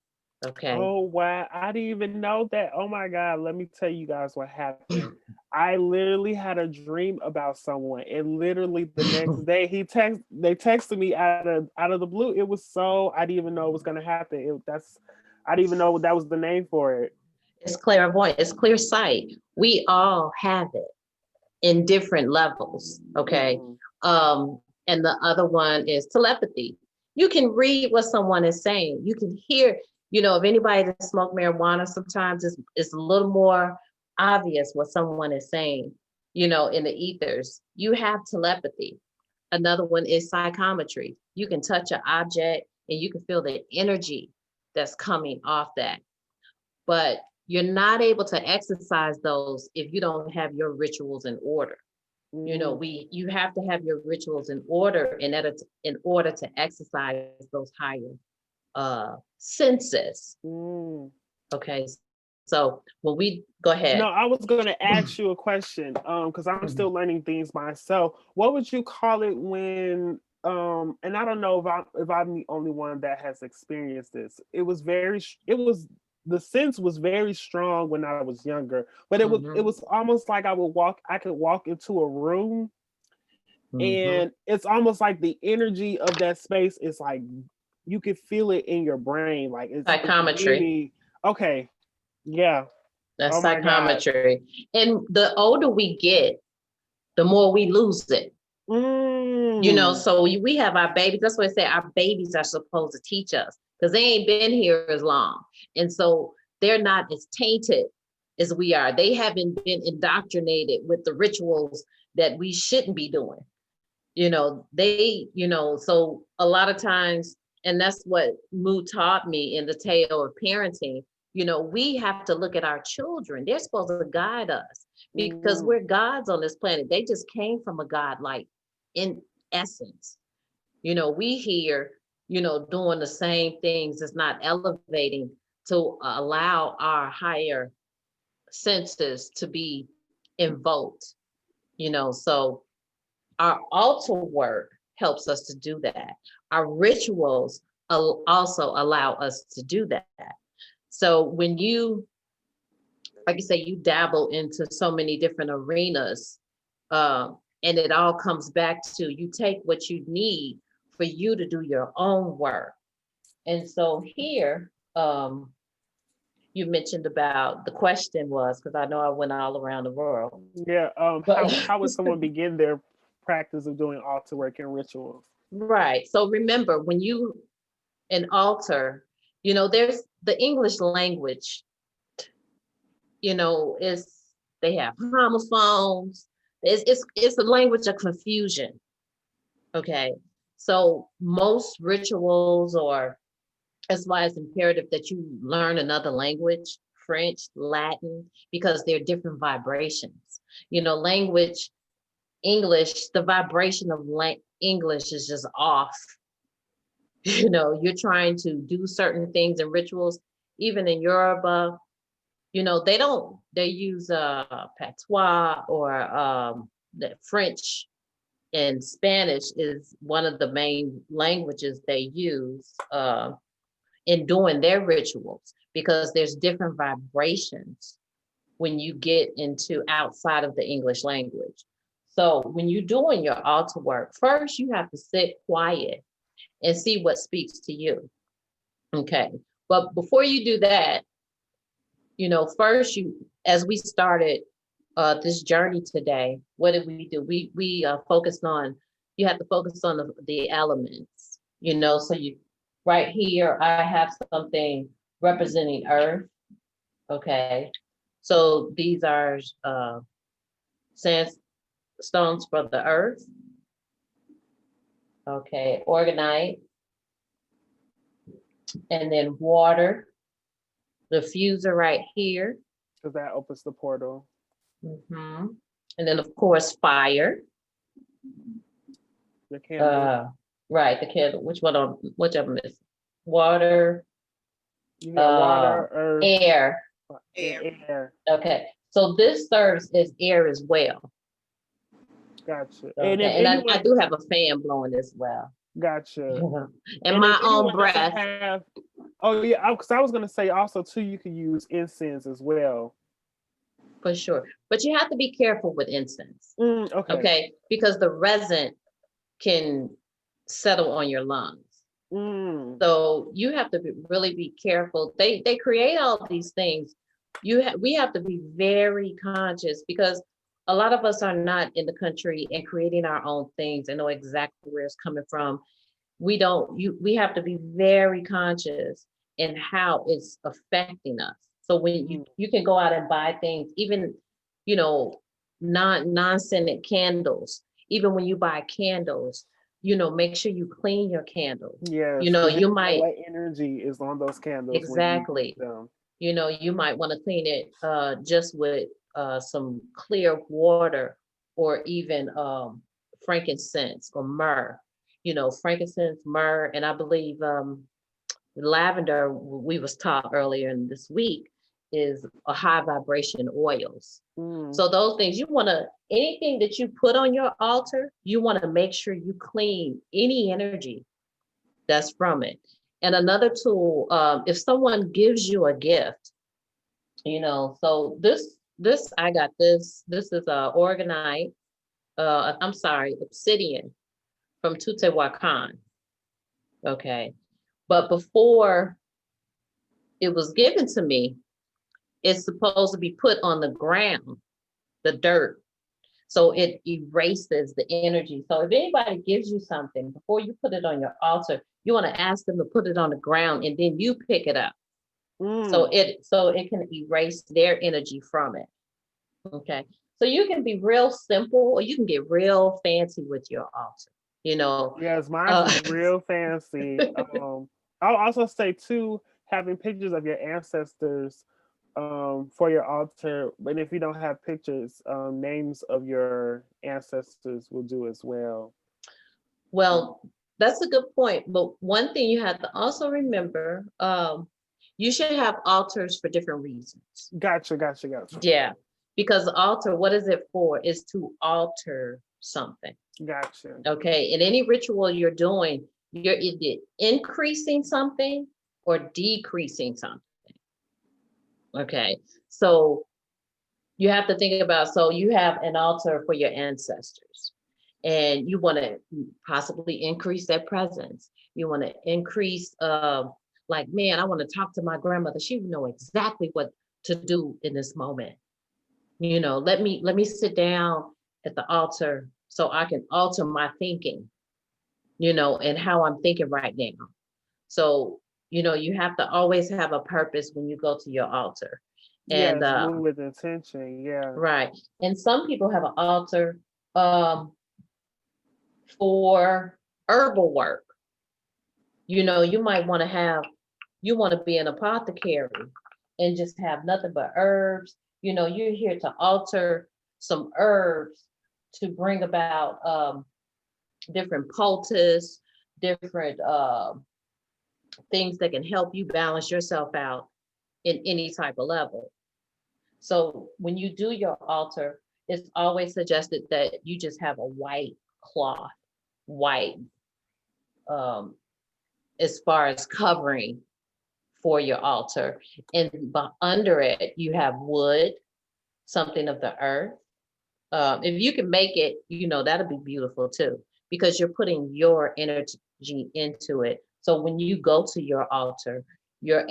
Okay. Oh, wow. I didn't even know that. Oh my God. Let me tell you guys what happened. I literally had a dream about someone, and literally the next day they texted me out of the blue. It was so, I didn't even know it was gonna happen. I didn't even know that was the name for it. It's clairvoyant, it's clear sight. We all have it in different levels. Okay. Mm-hmm. And the other one is telepathy. You can read what someone is saying. You can hear, if anybody that smokes marijuana, sometimes it's a little more obvious what someone is saying, in the ethers. You have telepathy. Another one is psychometry. You can touch an object and you can feel the energy that's coming off that. But you're not able to exercise those if you don't have your rituals in order. You have to have your rituals in order in order to exercise those higher senses. Okay, so when we go ahead. No, I was going to ask you a question because I'm still learning things myself. What would you call it when and I don't know if I'm the only one that has experienced this. The sense was very strong when I was younger, but it was almost like I could walk into a room and it's almost like the energy of that space is like you could feel it in your brain, like it's Psychometry. really, okay. Yeah. That's Oh my God. psychometry. And the older we get, the more we lose it. You know, so we have our babies. That's why I say our babies are supposed to teach us because they ain't been here as long. And so they're not as tainted as we are. They haven't been indoctrinated with the rituals that we shouldn't be doing. You know, so a lot of times, and that's what Moo taught me in the tale of parenting, you know, we have to look at our children. They're supposed to guide us because we're gods on this planet. They just came from a God, like in essence. You know, we here, you know, doing the same things. It's not elevating to allow our higher senses to be invoked, you know, so our altar work helps us to do that. Our rituals also allow us to do that. So when you, like you say, you dabble into so many different arenas, and it all comes back to you take what you need for you to do your own work. And so here, you mentioned about the question was, because I know I went all around the world. Yeah. How would someone begin their practice of doing altar work and rituals? Right. So remember, when you an altar, you know, there's the English language, you know, they have homophones. It's a language of confusion. Okay. So most rituals, or that's why it's imperative that you learn another language, French, Latin, because they're different vibrations. You know, language, English, the vibration of English is just off. You know, you're trying to do certain things and rituals, even in Yoruba, you know, they use patois or the French and Spanish is one of the main languages they use in doing their rituals, because there's different vibrations when you get into outside of the English language. So when you're doing your altar work, first you have to sit quiet and see what speaks to you. Okay. But before you do that, you know, first as we started this journey today, what did we do? We focused on, you have to focus on the elements, you know, so right here, I have something representing earth. Okay. So these are sandstones for the earth. Okay. Organite. And then water, the diffuser right here. Because that opens the portal. And then of course, fire. The candle. Right, the candle. Which I'm missing? Water. You got water, earth, air. Air. Okay, so this serves as air as well. Gotcha. Okay. And I do have a fan blowing as well. Gotcha. And my own breath. Because I was going to say also too, you could use incense as well. For sure. But you have to be careful with incense. Okay. Okay. Because the resin can settle on your lungs. So you have to really be careful. They create all these things. We have to be very conscious, because a lot of us are not in the country and creating our own things and know exactly where it's coming from. We have to be very conscious in how it's affecting us. So when you can go out and buy things, even, you know, non-scented candles, even when you buy candles, you know, make sure you clean your candles. Yes. You know, you might. What energy is on those candles? Exactly. You know, you might want to clean it just with some clear water, or even frankincense or myrrh. You know, frankincense, myrrh, and I believe lavender, we was taught earlier in this week, is a high vibration oils. So those things, you want to, anything that you put on your altar, you want to make sure you clean any energy that's from it. And another tool, if someone gives you a gift, so this I got this is organite, I'm sorry, obsidian from Teotihuacan. Okay, but before it was given to me, it's supposed to be put on the ground, the dirt, so it erases the energy. So if anybody gives you something, before you put it on your altar, you want to ask them to put it on the ground, and then you pick it up. So it can erase their energy from it. Okay. So you can be real simple, or you can get real fancy with your altar. Yes, mine's is real fancy. I'll also say too, having pictures of your ancestors for your altar. But if you don't have pictures, names of your ancestors will do as well. Well, that's a good point. But one thing you have to also remember, you should have altars for different reasons. Gotcha. Yeah. Because the altar, what is it for? Is to alter something. Gotcha. Okay. In any ritual you're doing, you're either increasing something or decreasing something. Okay. So you have to think about, so you have an altar for your ancestors, and you want to possibly increase their presence. You want to increase, like, man, I want to talk to my grandmother. She would know exactly what to do in this moment. Let me sit down at the altar so I can alter my thinking, and how I'm thinking right now. So, you have to always have a purpose when you go to your altar. And yes, move with intention. Yeah. right. And some people have an altar for herbal work. You might want to be an apothecary and just have nothing but herbs. You're here to alter some herbs to bring about different poultice, different things that can help you balance yourself out in any type of level. So when you do your altar, it's always suggested that you just have a white cloth, white, as far as covering for your altar. And under it, you have wood, something of the earth. If you can make it, that'll be beautiful too, because you're putting your energy into it. So when you go to your altar, you're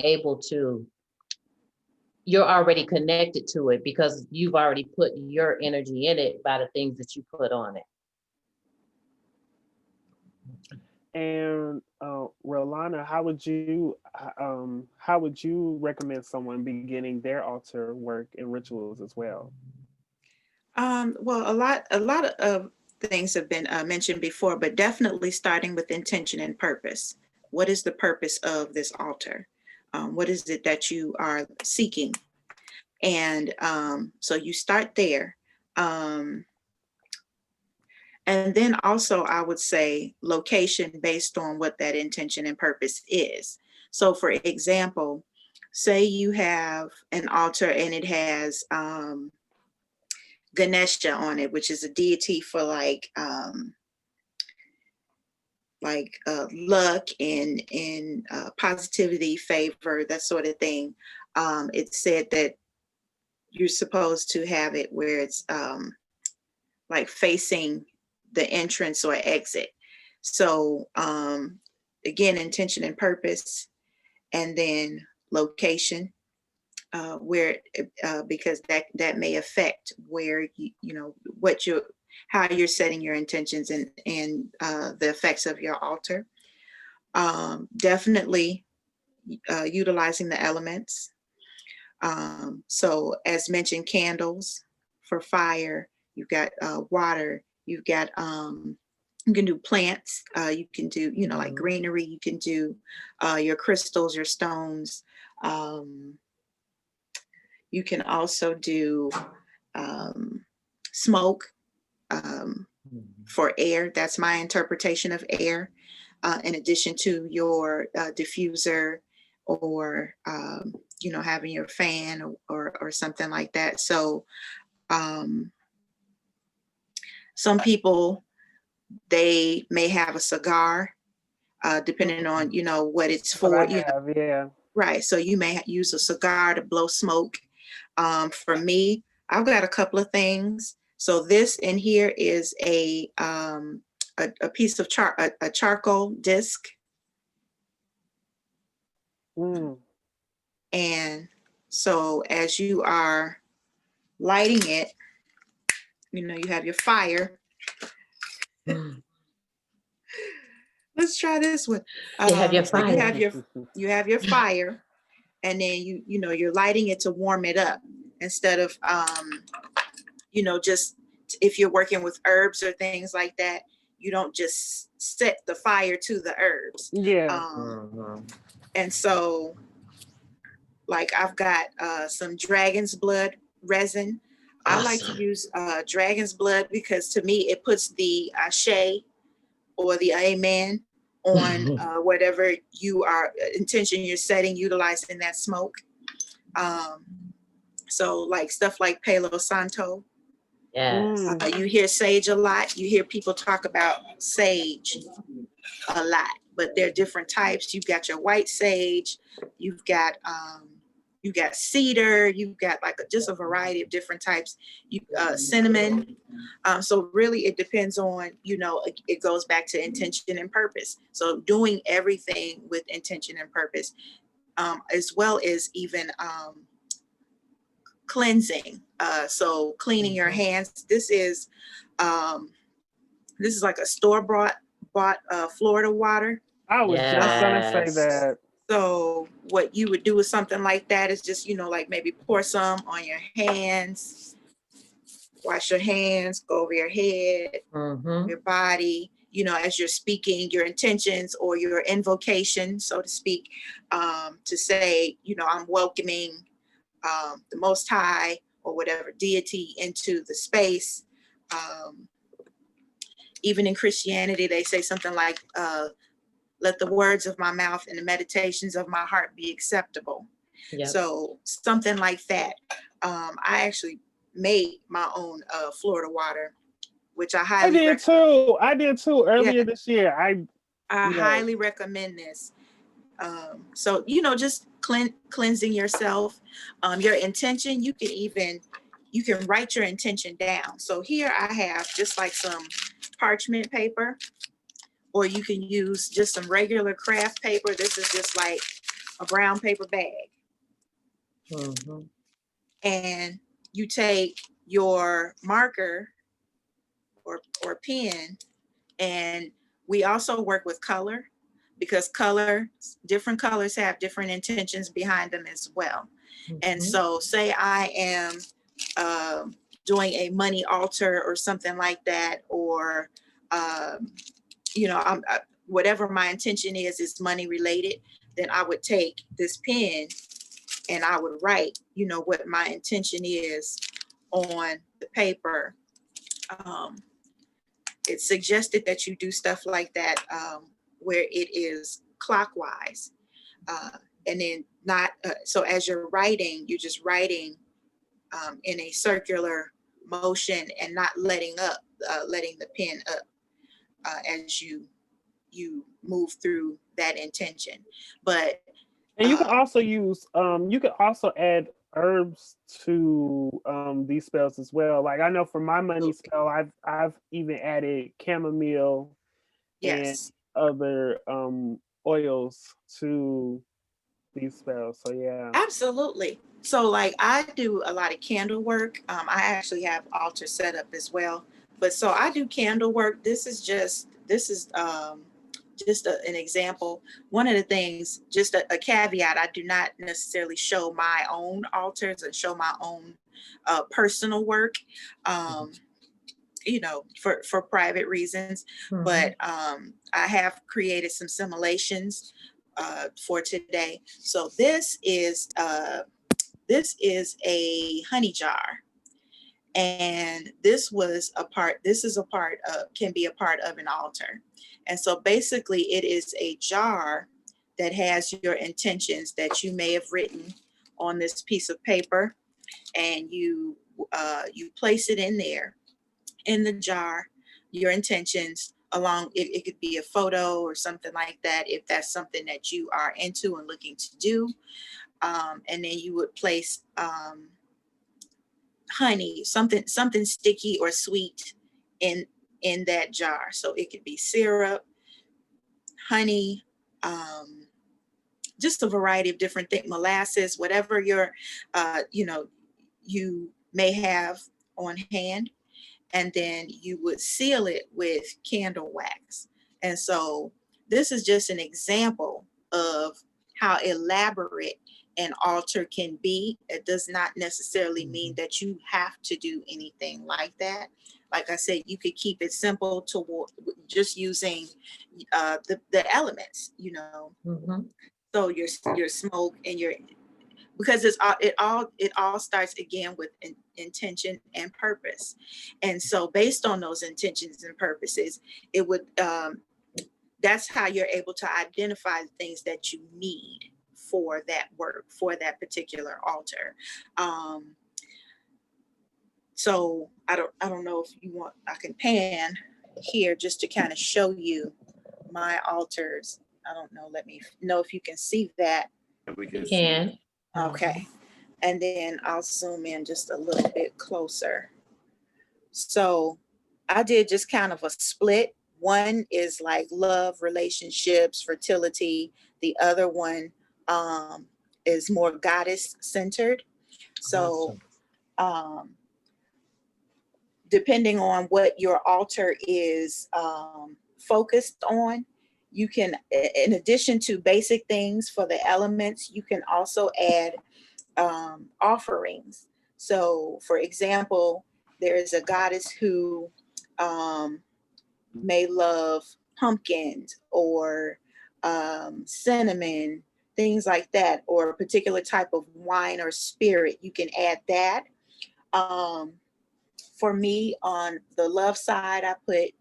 already connected to it because you've already put your energy in it by the things that you put on it. And Relana, how would you recommend someone beginning their altar work and rituals as well? Well, a lot of things have been mentioned before, but definitely starting with intention and purpose. What is the purpose of this altar? What is it that you are seeking? And so you start there. And then also I would say location based on what that intention and purpose is. So for example, say you have an altar and it has Ganesha on it, which is a deity for like luck and positivity, favor, that sort of thing. It's said that you're supposed to have it where it's like facing the entrance or exit. So again, intention and purpose, and then location, where because that may affect where how you're setting your intentions and the effects of your altar. Definitely utilizing the elements. So as mentioned, candles for fire. You've got water. You've got you can do plants. You can do like greenery. You can do your crystals, your stones. You can also do smoke for air. That's my interpretation of air. in addition to your diffuser or, having your fan or something like that. So some people, they may have a cigar, depending on, what it's for. Yeah. Right. So you may use a cigar to blow smoke. For me, I've got a couple of things. So this in here is a piece of a charcoal disc. And so as you are lighting it, you have your fire. Let's try this one. You have your fire. You have your fire, and then you're lighting it to warm it up instead of just if you're working with herbs or things like that, you don't just set the fire to the herbs. And so like I've got some dragon's blood resin. Awesome. I like to use dragon's blood because to me it puts the ashe or the amen on whatever intention you're setting, utilizing that smoke. So like stuff like Palo Santo. Yes. You hear sage a lot. You hear people talk about sage a lot, but there are different types. You've got your white sage. You've got cedar. You've got like just a variety of different types. Cinnamon. So really, it depends on it goes back to intention and purpose. So doing everything with intention and purpose, as well as even cleansing. So cleaning your hands. This is like a store-bought Florida water. I was just gonna say that. So what you would do with something like that is just like maybe pour some on your hands, wash your hands, go over your head, your body, as you're speaking your intentions or your invocation, so to speak, to say, I'm welcoming the Most High or whatever deity into the space. Even in Christianity, they say something like, let the words of my mouth and the meditations of my heart be acceptable. Yep. So something like that. I actually made my own Florida water, which I highly recommend. I did too earlier this year. I highly recommend this. So just cleansing yourself, your intention. You can write your intention down. So here I have just like some parchment paper, or you can use just some regular craft paper. This is just like a brown paper bag. And you take your marker or pen, and we also work with color, because different colors have different intentions behind them as well. And so say I am doing a money altar or something like that, or whatever my intention is money related, then I would take this pen and I would write, what my intention is on the paper. It's suggested that you do stuff like that where it is clockwise. And then not, so as you're writing, you're just writing in a circular motion and not letting the pen up as you move through that intention. But and you can also use you can also add herbs to these spells as well. Like I know for my money spell, I've even added chamomile and other oils to these spells. So yeah, absolutely. So like I do a lot of candle work. I actually have altar set up as well, but so I do candle work. This is an example. One of the things, just a caveat, I do not necessarily show my own altars and show my own personal work, for private reasons. But I have created some simulations for today. So this is a honey jar. And this is a part of, can be a part of an altar. And so basically it is a jar that has your intentions that you may have written on this piece of paper, and you place it in there, in the jar, your intentions along, it could be a photo or something like that, if that's something that you are into and looking to do. And then you would place honey, something sticky or sweet in that jar. So it could be syrup, honey, just a variety of different things, molasses, whatever your you may have on hand. And then you would seal it with candle wax. And so this is just an example of how elaborate an altar can be. It does not necessarily mean that you have to do anything like that. Like I said, you could keep it simple to just using the elements, So your smoke and your, because it all starts again with intention and purpose. And so based on those intentions and purposes, it would that's how you're able to identify the things that you need for that work, for that particular altar. So I don't know if you want, I can pan here just to kind of show you my altars. I don't know, let me know if you can see that. We can. Can. Okay. And then I'll zoom in just a little bit closer. So I did just kind of a split. One is like love, relationships, fertility. The other one is more goddess centered. So depending on what your altar is focused on, you can, in addition to basic things for the elements, you can also add offerings. So for example, there is a goddess who may love pumpkins or cinnamon, things like that, or a particular type of wine or spirit. You can add that. For me, on the love side, I put,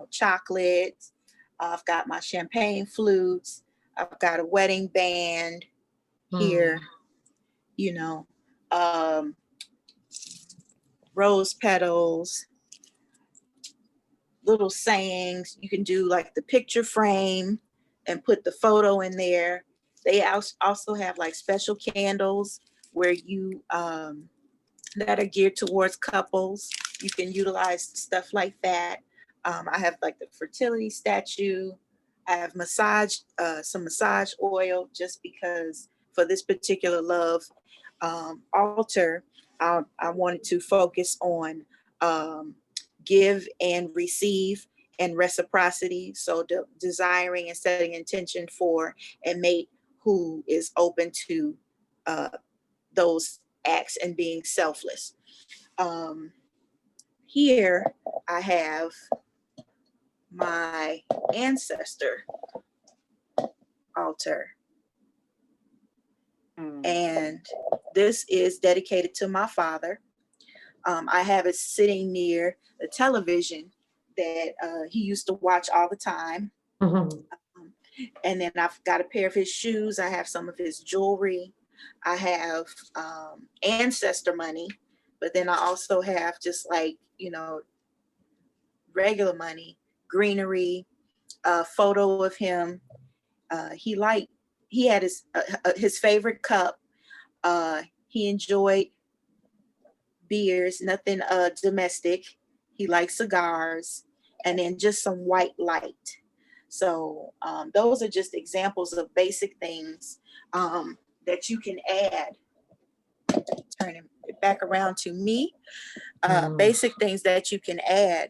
chocolates. I've got my champagne flutes. I've got a wedding band here. Rose petals, little sayings. You can do like the picture frame and put the photo in there. They also have like special candles where you that are geared towards couples. You can utilize stuff like that. I have like the fertility statue. I have some massage oil, just because for this particular love altar, I wanted to focus on give and receive and reciprocity. So desiring and setting intention for a mate who is open to those acts and being selfless. Here I have my ancestor altar. And this is dedicated to my father. I have it sitting near the television that he used to watch all the time. And then I've got a pair of his shoes. I have some of his jewelry. I have ancestor money, but then I also have just like, regular money, greenery, a photo of him. He had his favorite cup. He enjoyed beers, nothing domestic. He likes cigars, and then just some white light. So those are just examples of basic things that you can add. Turning it back around to me. Basic things that you can add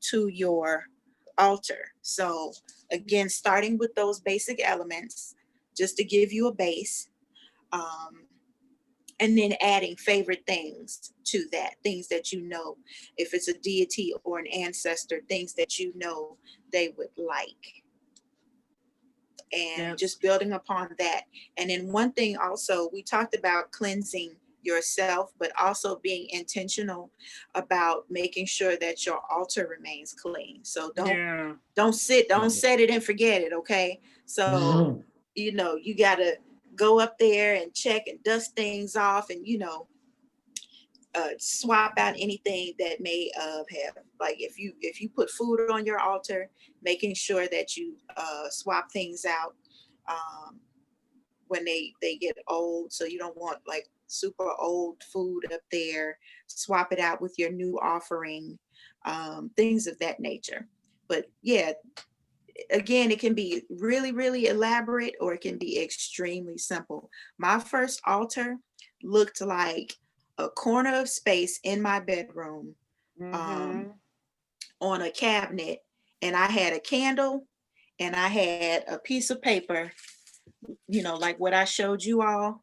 to your altar. So again, starting with those basic elements, just to give you a base, and then adding favorite things to that, things that if it's a deity or an ancestor, things that they would like. And just building upon that. And then one thing also, we talked about cleansing yourself, but also being intentional about making sure that your altar remains clean. So don't set it and forget it. Okay. So, you got to go up there and check and dust things off, and, swap out anything that may have, like, if you put food on your altar, making sure that you swap things out when they get old. So you don't want like super old food up there. Swap it out with your new offering, things of that nature. But yeah, again, it can be really, really elaborate, or it can be extremely simple. My first altar looked like a corner of space in my bedroom, on a cabinet, and I had a candle and I had a piece of paper, like what I showed you all.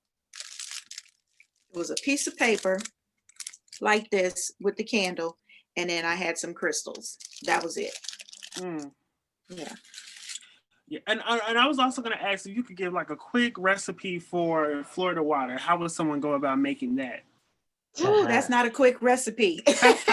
It was a piece of paper like this with the candle, and then I had some crystals. That was it. Yeah. Yeah, and I was also going to ask if you could give like a quick recipe for Florida water. How would someone go about making that? Ooh, that's not a quick recipe. That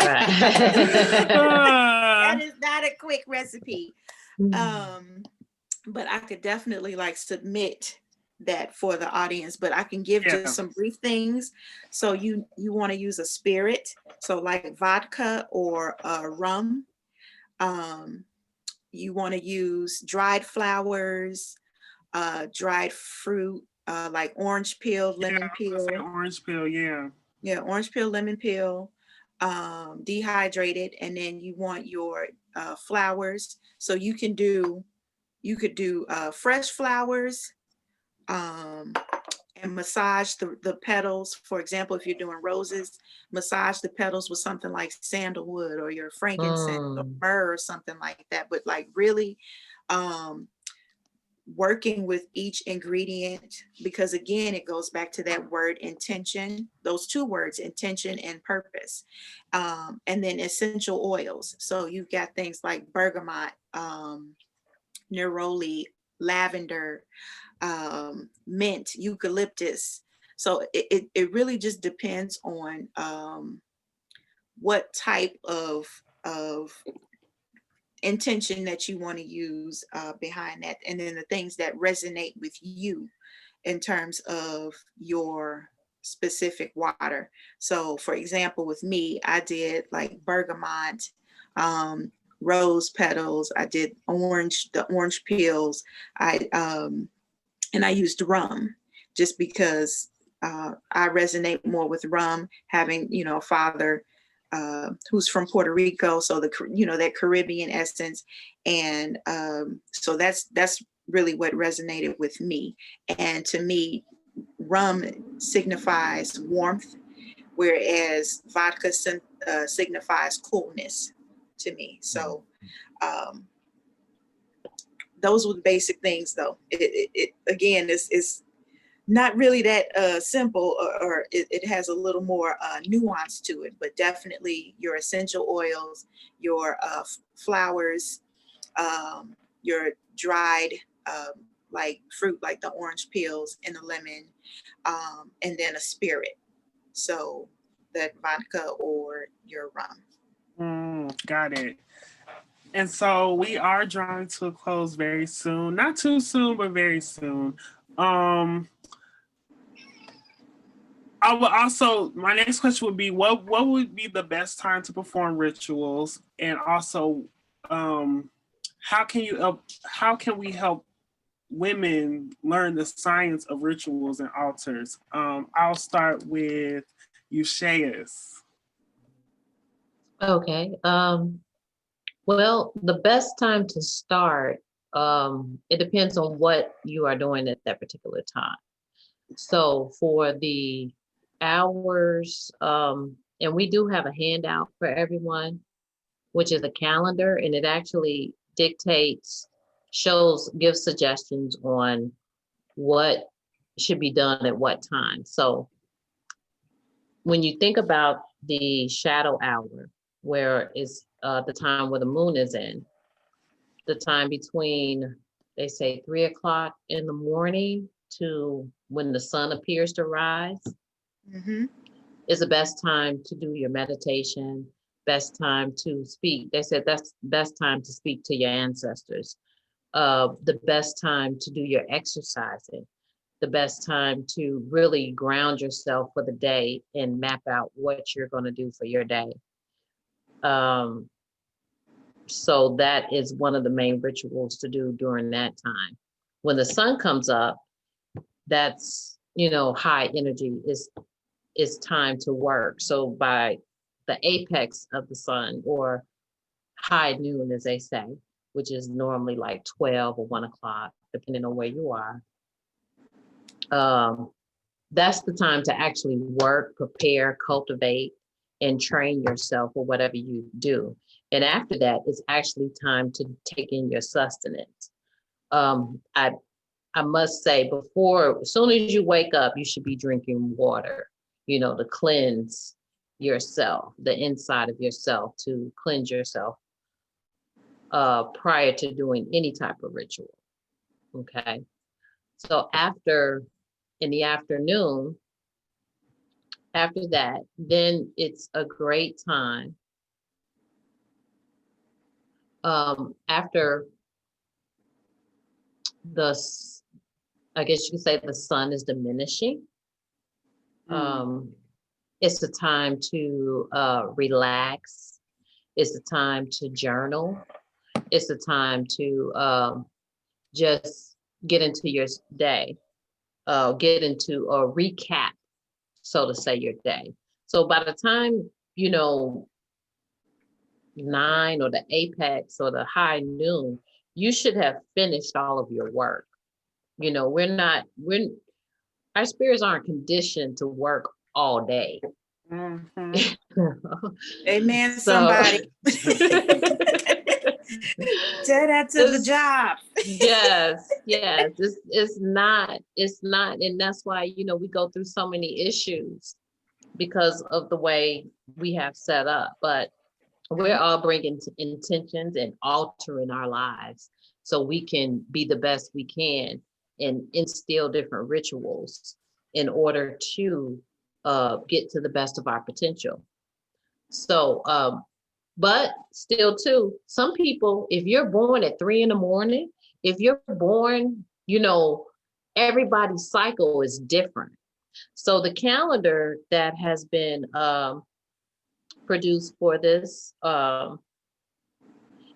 is not a quick recipe. But I could definitely like submit that for the audience, but I can give just some brief things. So you want to use a spirit, so like vodka or rum. You want to use dried flowers, dried fruit, like orange peel, lemon peel. Orange peel, yeah, orange peel, lemon peel, dehydrated. And then you want your flowers. So you could do fresh flowers, and massage the petals. For example, if you're doing roses, massage the petals with something like sandalwood or your frankincense or myrrh or something like that. But like really working with each ingredient, because again, it goes back to that word intention, those two words, intention and purpose. And then essential oils. So you've got things like bergamot, neroli, lavender, mint, eucalyptus. So it really just depends on what type of intention that you want to use behind that, and then the things that resonate with you in terms of your specific water. So for example, with me, I did like bergamot, rose petals, I did the orange peels, and I used rum, just because I resonate more with rum, having, a father who's from Puerto Rico, so that Caribbean essence, and so that's really what resonated with me. And to me, rum signifies warmth, whereas vodka signifies coolness to me. So those were the basic things, though. It again is not really that simple, or it has a little more nuance to it, but definitely your essential oils, your flowers, your dried like fruit, like the orange peels and the lemon, and then a spirit. So that vodka or your rum. Got it. And so we are drawing to a close very soon. Not too soon, but very soon. I would also, my next question would be, what would be the best time to perform rituals? And also, how can we help women learn the science of rituals and altars? I'll start with Ushaas. Okay. Well, the best time to start, it depends on what you are doing at that particular time. So for the hours, and we do have a handout for everyone, which is a calendar, and it actually gives suggestions on what should be done at what time. So when you think about the shadow hour, where is the time where the moon is in, the time between, they say 3 o'clock in the morning to when the sun appears to rise. It's the best time to do your meditation, best time to speak. They said that's best time to speak to your ancestors. The best time to do your exercising, the best time to really ground yourself for the day and map out what you're going to do for your day. So that is one of the main rituals to do during that time. When the sun comes up, that's, high energy is time to work. So by the apex of the sun, or high noon, as they say, which is normally like 12 or 1 o'clock, depending on where you are, that's the time to actually work, prepare, cultivate, and train yourself for whatever you do. And after that, it's actually time to take in your sustenance. I must say, as soon as you wake up, you should be drinking water, to cleanse yourself, the inside of yourself, to cleanse yourself prior to doing any type of ritual. Okay. So in the afternoon, after that, then it's a great time. After I guess you could say the sun is diminishing. It's a time to relax. It's a time to journal. It's a time to just get into your day, get into a recap, so to say, your day. So by the time, 9 or the apex or the high noon, you should have finished all of your work. Our spirits aren't conditioned to work all day. Amen, somebody. Tell that to the job. Yes. It's not, and that's why, we go through so many issues because of the way we have set up. But we're all bringing intentions and altering our lives so we can be the best we can and instill different rituals in order to get to the best of our potential. So, but still too, some people, if you're born at 3 a.m, if you're born, everybody's cycle is different. So the calendar that has been produced for this,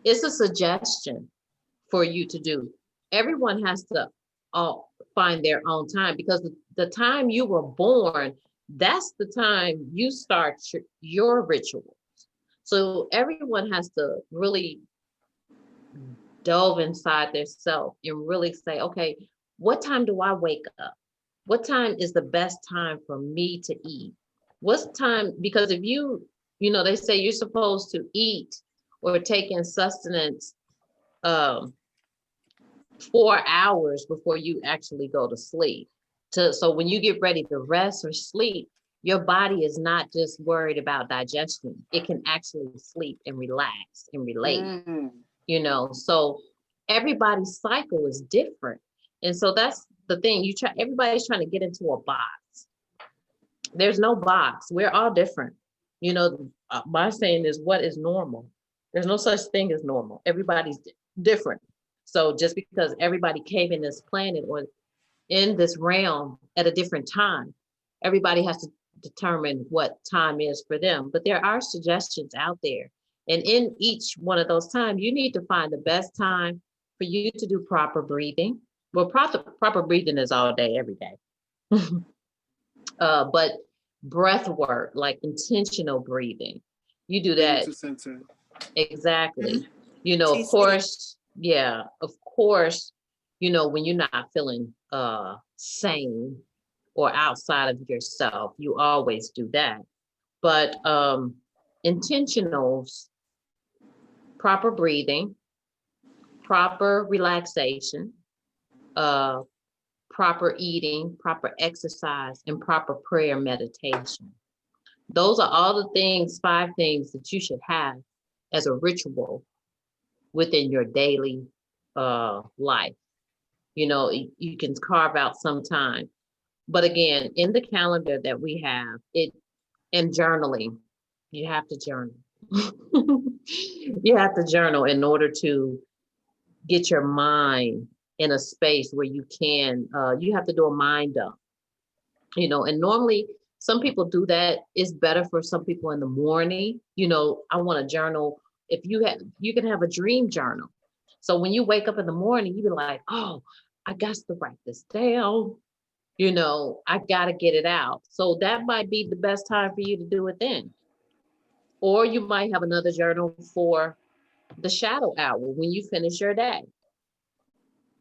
it's a suggestion for you to do. Everyone has to find their own time, because the time you were born, that's the time you start your rituals. So everyone has to really delve inside their self and really say, okay, what time do I wake up? What time is the best time for me to eat? What's time? Because if they say you're supposed to eat or take in sustenance 4 hours before you actually go to sleep. So when you get ready to rest or sleep, your body is not just worried about digestion. It can actually sleep and relax and relate, so everybody's cycle is different. And so that's the thing. Everybody's trying to get into a box. There's no box. We're all different. My saying is, what is normal? There's no such thing as normal. Everybody's different. So just because everybody came in this planet or in this realm at a different time, everybody has to determine what time is for them. But there are suggestions out there. And in each one of those times, you need to find the best time for you to do proper breathing. Well, proper breathing is all day, every day. But breath work, like intentional breathing, you do that. Exactly. Of course, when you're not feeling sane or outside of yourself, you always do that. But intentionals, proper breathing, proper relaxation, proper eating, proper exercise, and proper prayer meditation. Those are all the things, 5 things that you should have as a ritual within your daily life. You can carve out some time. But again, in the calendar that we have, And journaling. You have to journal. You have to journal in order to get your mind in a space where you can, you have to do a mind dump, you know, and normally some people do that. It's better for some people in the morning. You know, I want to journal. If you have, you can have a dream journal. So when you wake up in the morning, you be like, oh, I got to write this down. You know, I got to get it out. So that might be the best time for you to do it then. Or you might have another journal for the shadow hour when you finish your day.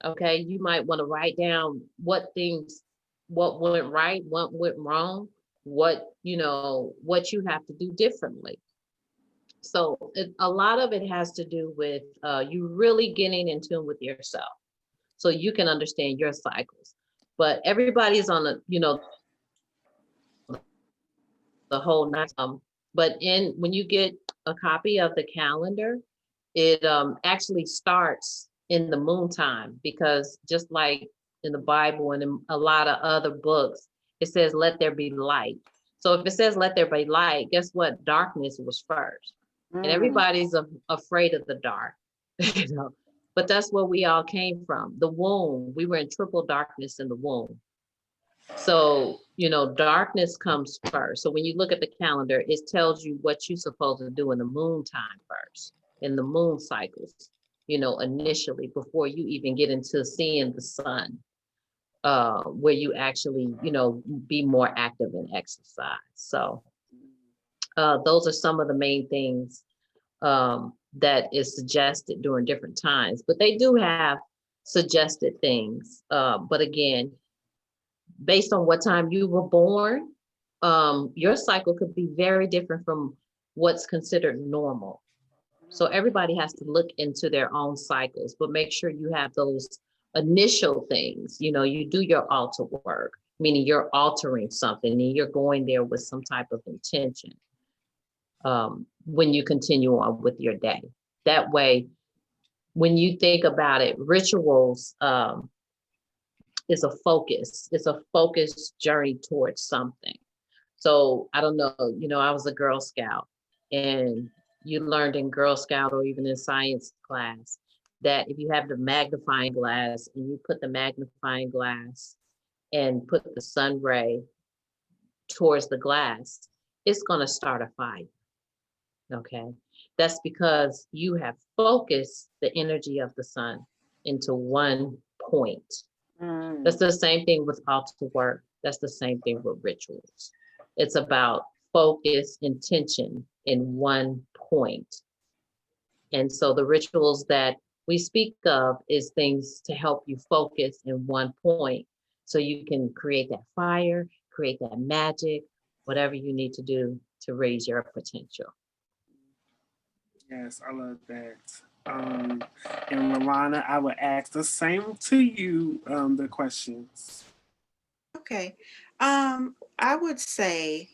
Okay, you might want to write down what things, what went right, what went wrong, what, you know, what you have to do differently. So a lot of it has to do with you really getting in tune with yourself so you can understand your cycles. But everybody's on the, you know, the whole night. But in when you get a copy of the calendar, it actually starts in the moon time, because just like in the Bible and in a lot of other books, it says, let there be light. So if it says, let there be light, guess what? Darkness was first. And everybody's afraid of the dark, you know, but that's where we all came from. The womb, we were in triple darkness in the womb. So, you know, darkness comes first. So when you look at the calendar, it tells you what you're supposed to do in the moon time first, in the moon cycles, you know, initially, before you even get into seeing the sun, where you actually, you know, be more active and exercise. So those are some of the main things that is suggested during different times, but they do have suggested things. But again, based on what time you were born, your cycle could be very different from what's considered normal. So everybody has to look into their own cycles, but make sure you have those initial things. You know, you do your altar work, meaning you're altering something and you're going there with some type of intention when you continue on with your day. That way, when you think about it, rituals is a focus. It's a focused journey towards something. So I don't know, you know, I was a Girl Scout, and you learned in Girl Scout or even in science class that if you have the magnifying glass and you put the magnifying glass and put the sun ray towards the glass, it's going to start a fire. Okay. That's because you have focused the energy of the sun into one point. That's the same thing with altar work. That's the same thing with rituals. It's about focus, intention in one point. And so the rituals that we speak of is things to help you focus in one point so you can create that fire, create that magic, whatever you need to do to raise your potential. Yes, I love that. And Relana, I would ask the same to you, the questions. Okay. I would say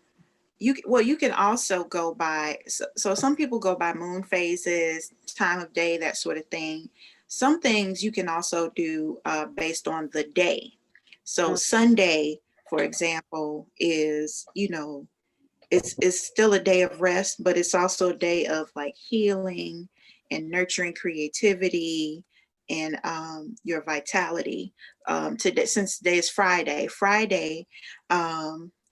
you can also go by, so some people go by moon phases, time of day, that sort of thing. Some things you can also do based on the day. So Sunday, for example, is, you know, it's still a day of rest, but it's also a day of like healing and nurturing creativity and your vitality. Today, since today is Friday,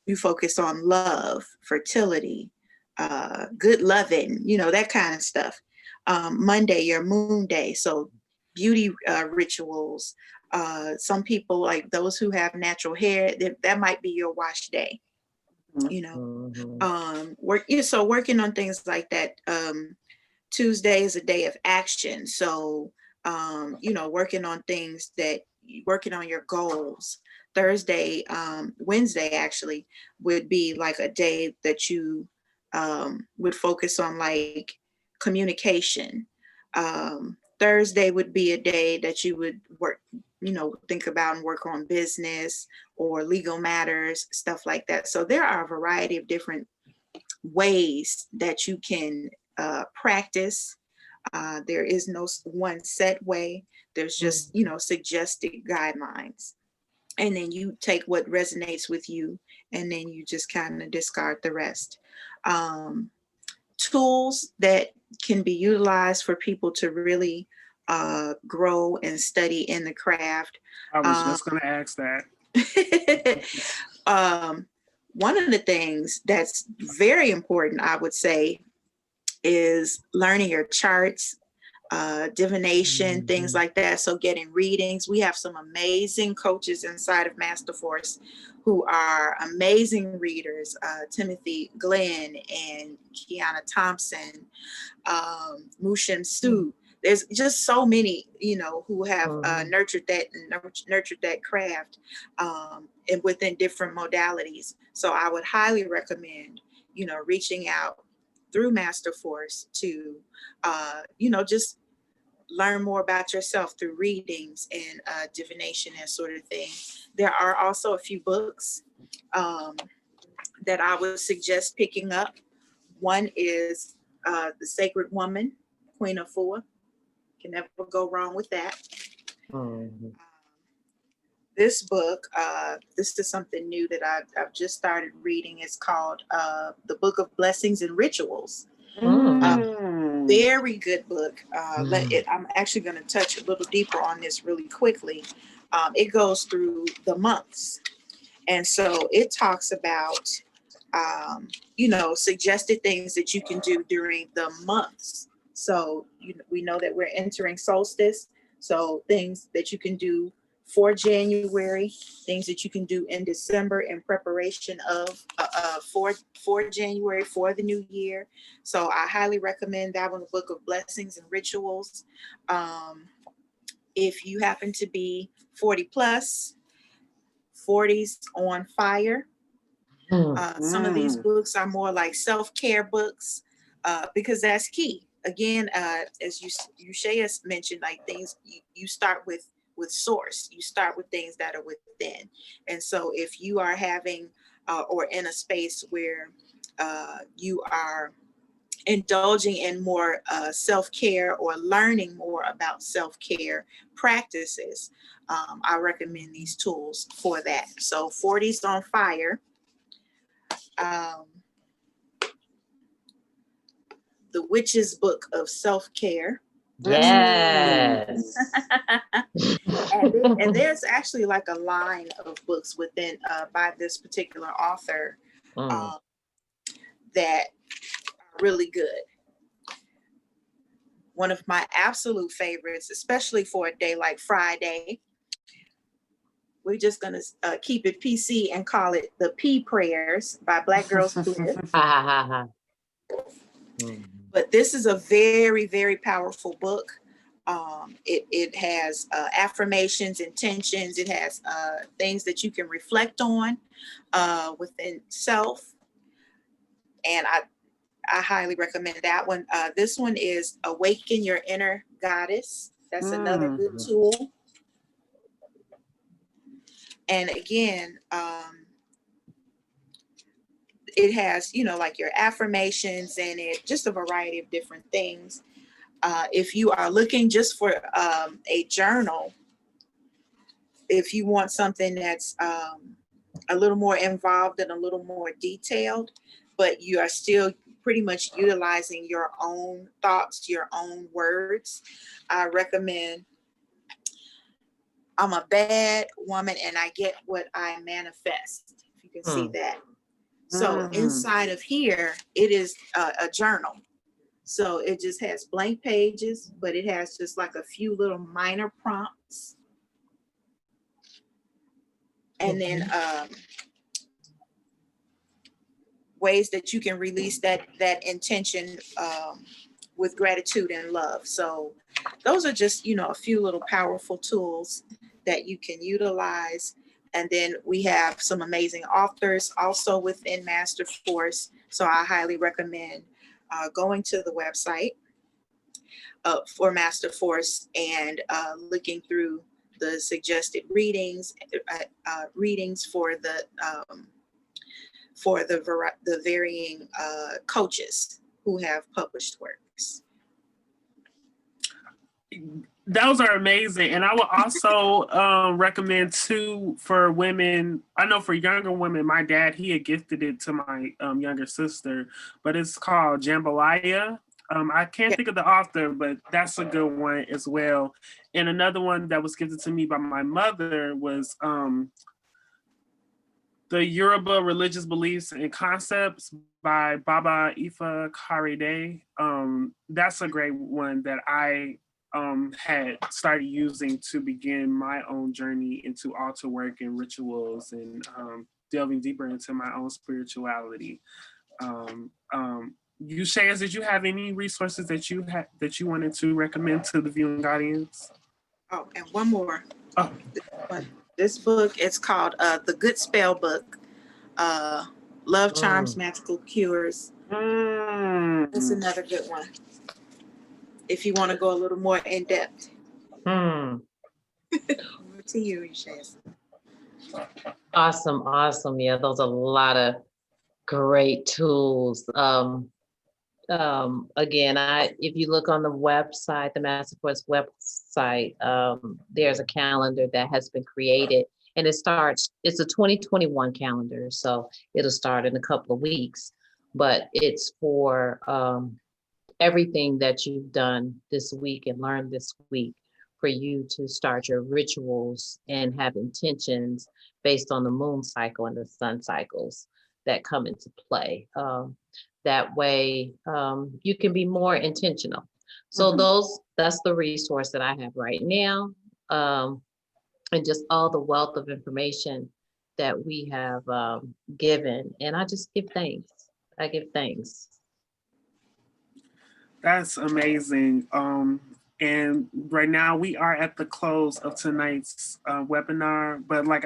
you focus on love, fertility, good loving, you know, that kind of stuff. Monday, your moon day, so beauty rituals. Some people, like those who have natural hair, that might be your wash day. You know, so working on things like that. Tuesday is a day of action, so you know, working on things that working on your goals. Thursday, Wednesday actually would be like a day that you would focus on like communication. Thursday would be a day that you would work, you know, think about and work on business or legal matters, stuff like that. So there are a variety of different ways that you can practice. There is no one set way. There's just, you know, suggested guidelines. and then you take what resonates with you, and then you just kind of discard the rest. Tools that can be utilized for people to really grow and study in the craft. I was just going to ask that. One of the things that's very important, I would say, is learning your charts, divination, things like that. So getting readings. We have some amazing coaches inside of Masterforce who are amazing readers. Timothy Glenn and Kiana Thompson, shemsu-t. There's just so many, who have nurtured that craft, and within different modalities. So I would highly recommend, reaching out through Masterforce to, just learn more about yourself through readings and divination, and sort of thing. There are also a few books that I would suggest picking up. One is The Sacred Woman, Queen Afua. Can never go wrong with that. This book, this is something new that I've just started reading. It's called The Book of Blessings and Rituals. Very good book. I'm actually going to touch a little deeper on this really quickly. It goes through the months. And so it talks about, suggested things that you can do during the months. So we know that we're entering solstice. So things that you can do for January, things that you can do in December in preparation of for January, for the new year. So I highly recommend that one, The Book of Blessings and Rituals. If you happen to be 40 plus, 40s on Fire. Some of these books are more like self-care books, because that's key. Again, as Ushaas mentioned, like things you start with source. You start with things that are within. And so if you are having or in a space where you are indulging in more self-care or learning more about self-care practices, I recommend these tools for that. So 40s on Fire, The Witch's Book of Self-Care. Yes. And there's actually like a line of books within by this particular author that are really good. One of my absolute favorites, especially for a day like Friday, we're just going to keep it PC and call it The P Prayers by Black Girls Bliss. But this is a very, very powerful book. It has affirmations, intentions. It has things that you can reflect on within self. And I highly recommend that one. This one is Awaken Your Inner Goddess. That's another good tool. And again, it has, like your affirmations and it just a variety of different things. If you are looking just for a journal, if you want something that's a little more involved and a little more detailed, but you are still pretty much utilizing your own thoughts, your own words, I recommend I'm a Bad Woman and I Get What I Manifest. If you can see that. So inside of here, it is a journal. So it just has blank pages, but it has just like a few little minor prompts. And then ways that you can release that intention with gratitude and love. So those are just, a few little powerful tools that you can utilize. And then we have some amazing authors also within Masterforce. So I highly recommend going to the website for Masterforce and looking through the suggested readings for the varying coaches who have published works. Those are amazing. And I would also recommend too for women. I know for younger women, my dad, he had gifted it to my younger sister, but it's called Jambalaya. I can't think of the author, but that's a good one as well. And another one that was gifted to me by my mother was The Yoruba Religious Beliefs and Concepts by Baba Ifa Karide. That's a great one that I had started using to begin my own journey into altar work and rituals and delving deeper into my own spirituality. Ushaas, did you have any resources that you wanted to recommend to the viewing audience? Oh, and one more. Oh. This book, it's called The Good Spell Book. Love Charms, Magical Cures. That's another good one. If you want to go a little more in depth. Over to you, Ushaas. Awesome. Yeah, those are a lot of great tools. Again, if you look on the website, the Master Course website, there's a calendar that has been created, and it's a 2021 calendar, so it'll start in a couple of weeks, but it's for everything that you've done this week and learned this week, for you to start your rituals and have intentions based on the moon cycle and the sun cycles that come into play. That way you can be more intentional. So that's the resource that I have right now. And just all the wealth of information that we have given. And I just give thanks. I give thanks. That's amazing. And right now we are at the close of tonight's webinar, but like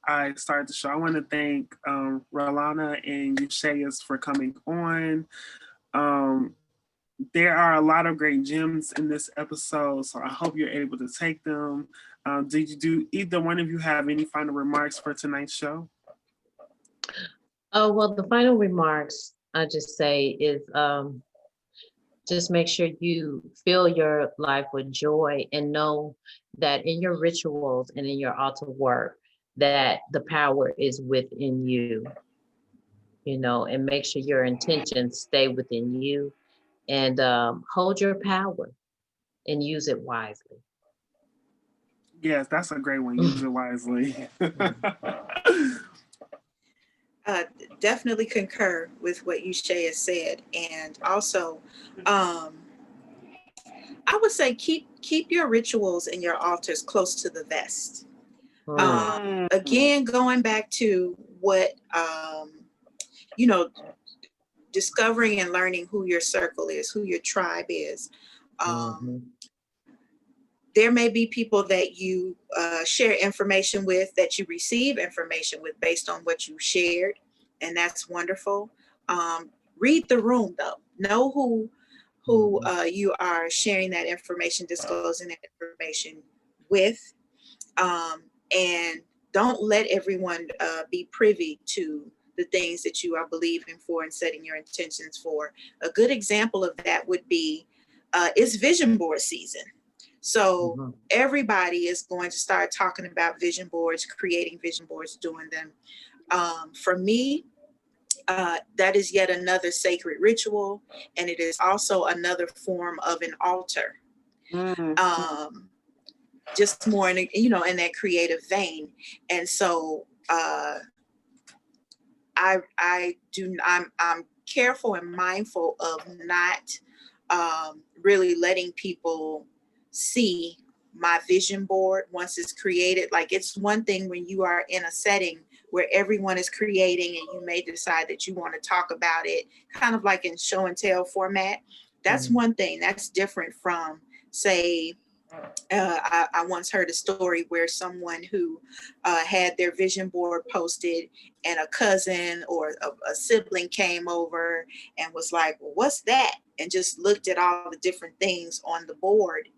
I started the show, I want to thank Relana and Ushaas for coming on. There are a lot of great gems in this episode, so I hope you're able to take them. Do either one of you have any final remarks for tonight's show? Oh, well, the final remarks I just say is just make sure you fill your life with joy and know that in your rituals and in your altar work, that the power is within you, and make sure your intentions stay within you, and hold your power and use it wisely. Yes, that's a great one. Use it wisely. Definitely concur with what Ushaas said, and also I would say keep your rituals and your altars close to the vest. Again, going back to what discovering and learning who your circle is, who your tribe is. There may be people that you share information with, that you receive information with based on what you shared, and that's wonderful. Read the room, though. Know who you are sharing that information, disclosing that information with, and don't let everyone be privy to the things that you are believing for and setting your intentions for. A good example of that would be it's vision board season. So everybody is going to start talking about vision boards, creating vision boards, doing them. For me, that is yet another sacred ritual, and it is also another form of an altar. Just more in that creative vein. And so I'm careful and mindful of not really letting people see my vision board once it's created. Like, it's one thing when you are in a setting where everyone is creating and you may decide that you want to talk about it kind of like in show and tell format. That's one thing. That's different from, say, I once heard a story where someone who had their vision board posted, and a cousin or a sibling came over and was like, well, what's that? And just looked at all the different things on the board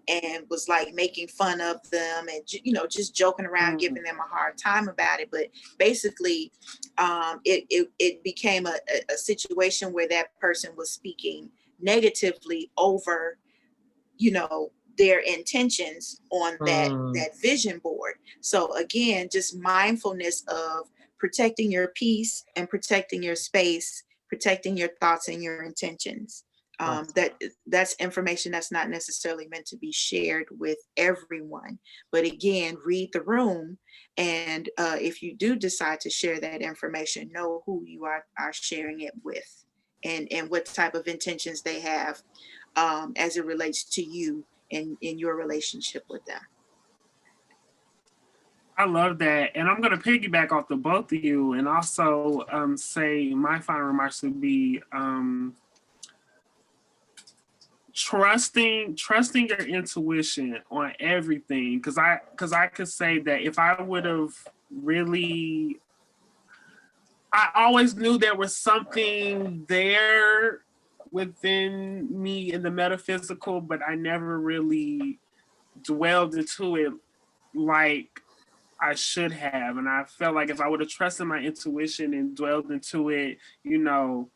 and was like making fun of them and, just joking around, giving them a hard time about it. But basically, it became a situation where that person was speaking negatively over, their intentions on that vision board. So again, just mindfulness of protecting your peace and protecting your space, protecting your thoughts and your intentions. That's information that's not necessarily meant to be shared with everyone. But again, read the room. And if you do decide to share that information, know who you are sharing it with, and what type of intentions they have as it relates to you and in your relationship with them. I love that. And I'm going to piggyback off the both of you and also say my final remarks would be trusting your intuition on everything. Because I could say that if I would have really, I always knew there was something there within me in the metaphysical, but I never really dwelled into it like I should have. And I felt like if I would have trusted my intuition and dwelled into it, you know,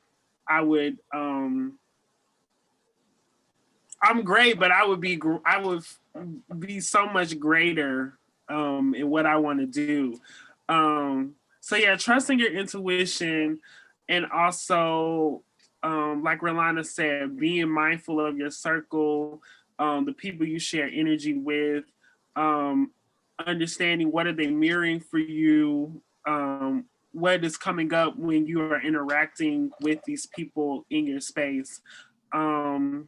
I would, I'm great, but I would be so much greater in what I want to do. So yeah, trusting your intuition, and also, like Relana said, being mindful of your circle, the people you share energy with, understanding what are they mirroring for you, what is coming up when you are interacting with these people in your space. And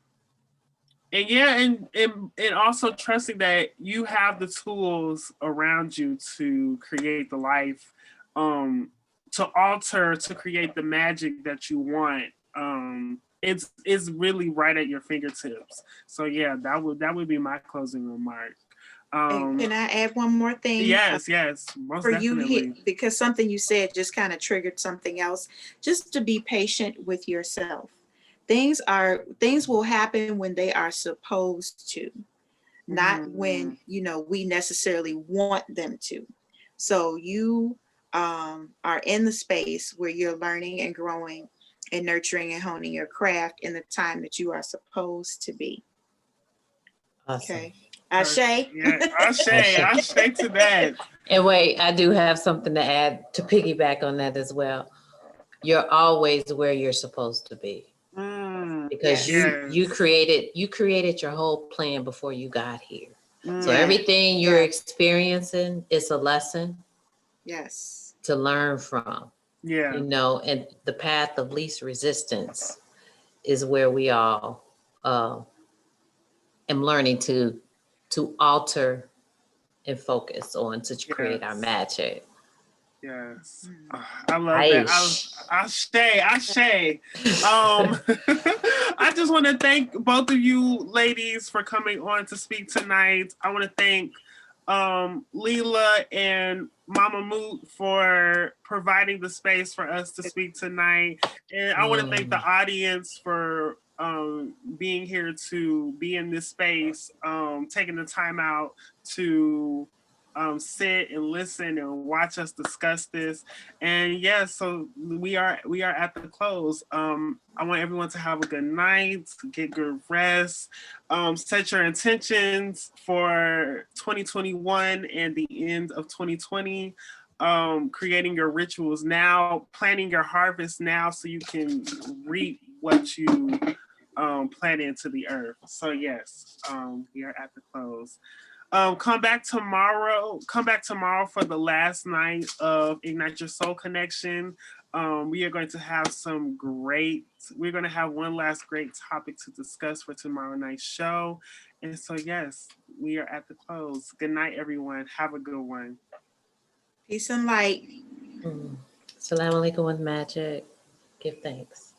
yeah, and also trusting that you have the tools around you to create the life, to alter, to create the magic that you want. It's really right at your fingertips. So yeah, that would be my closing remark. And can I add one more thing? Yes, most for definitely. you, because something you said just kind of triggered something else. Just to be patient with yourself. Things will happen when they are supposed to, not when we necessarily want them to. So you are in the space where you're learning and growing and nurturing and honing your craft in the time that you are supposed to be. Awesome. Okay. Ashe? Yeah, Ashe to that. And wait, I do have something to add to piggyback on that as well. You're always where you're supposed to be. Because you created your whole plan before you got here. So everything you're experiencing is a lesson. Yes. To learn from. Yeah. And the path of least resistance is where we all am learning to alter and focus on to create our magic. Yes. I love that. Ashe. I just want to thank both of you ladies for coming on to speak tonight. I want to thank Leela and Mama Moot for providing the space for us to speak tonight. And I want to thank the audience for being here to be in this space, taking the time out to sit and listen and watch us discuss this. And so we are at the close. I want everyone to have a good night, get good rest, set your intentions for 2021 and the end of 2020. Creating your rituals now, planning your harvest now, so you can reap what you plant into the earth. So yes, we are at the close. Come back tomorrow for the last night of Ignite Your Soul Connection. We are going to have we're going to have one last great topic to discuss for tomorrow night's show. And so, yes, we are at the close. Good night, everyone. Have a good one. Peace and light. Assalamu alaikum with magic. Give thanks.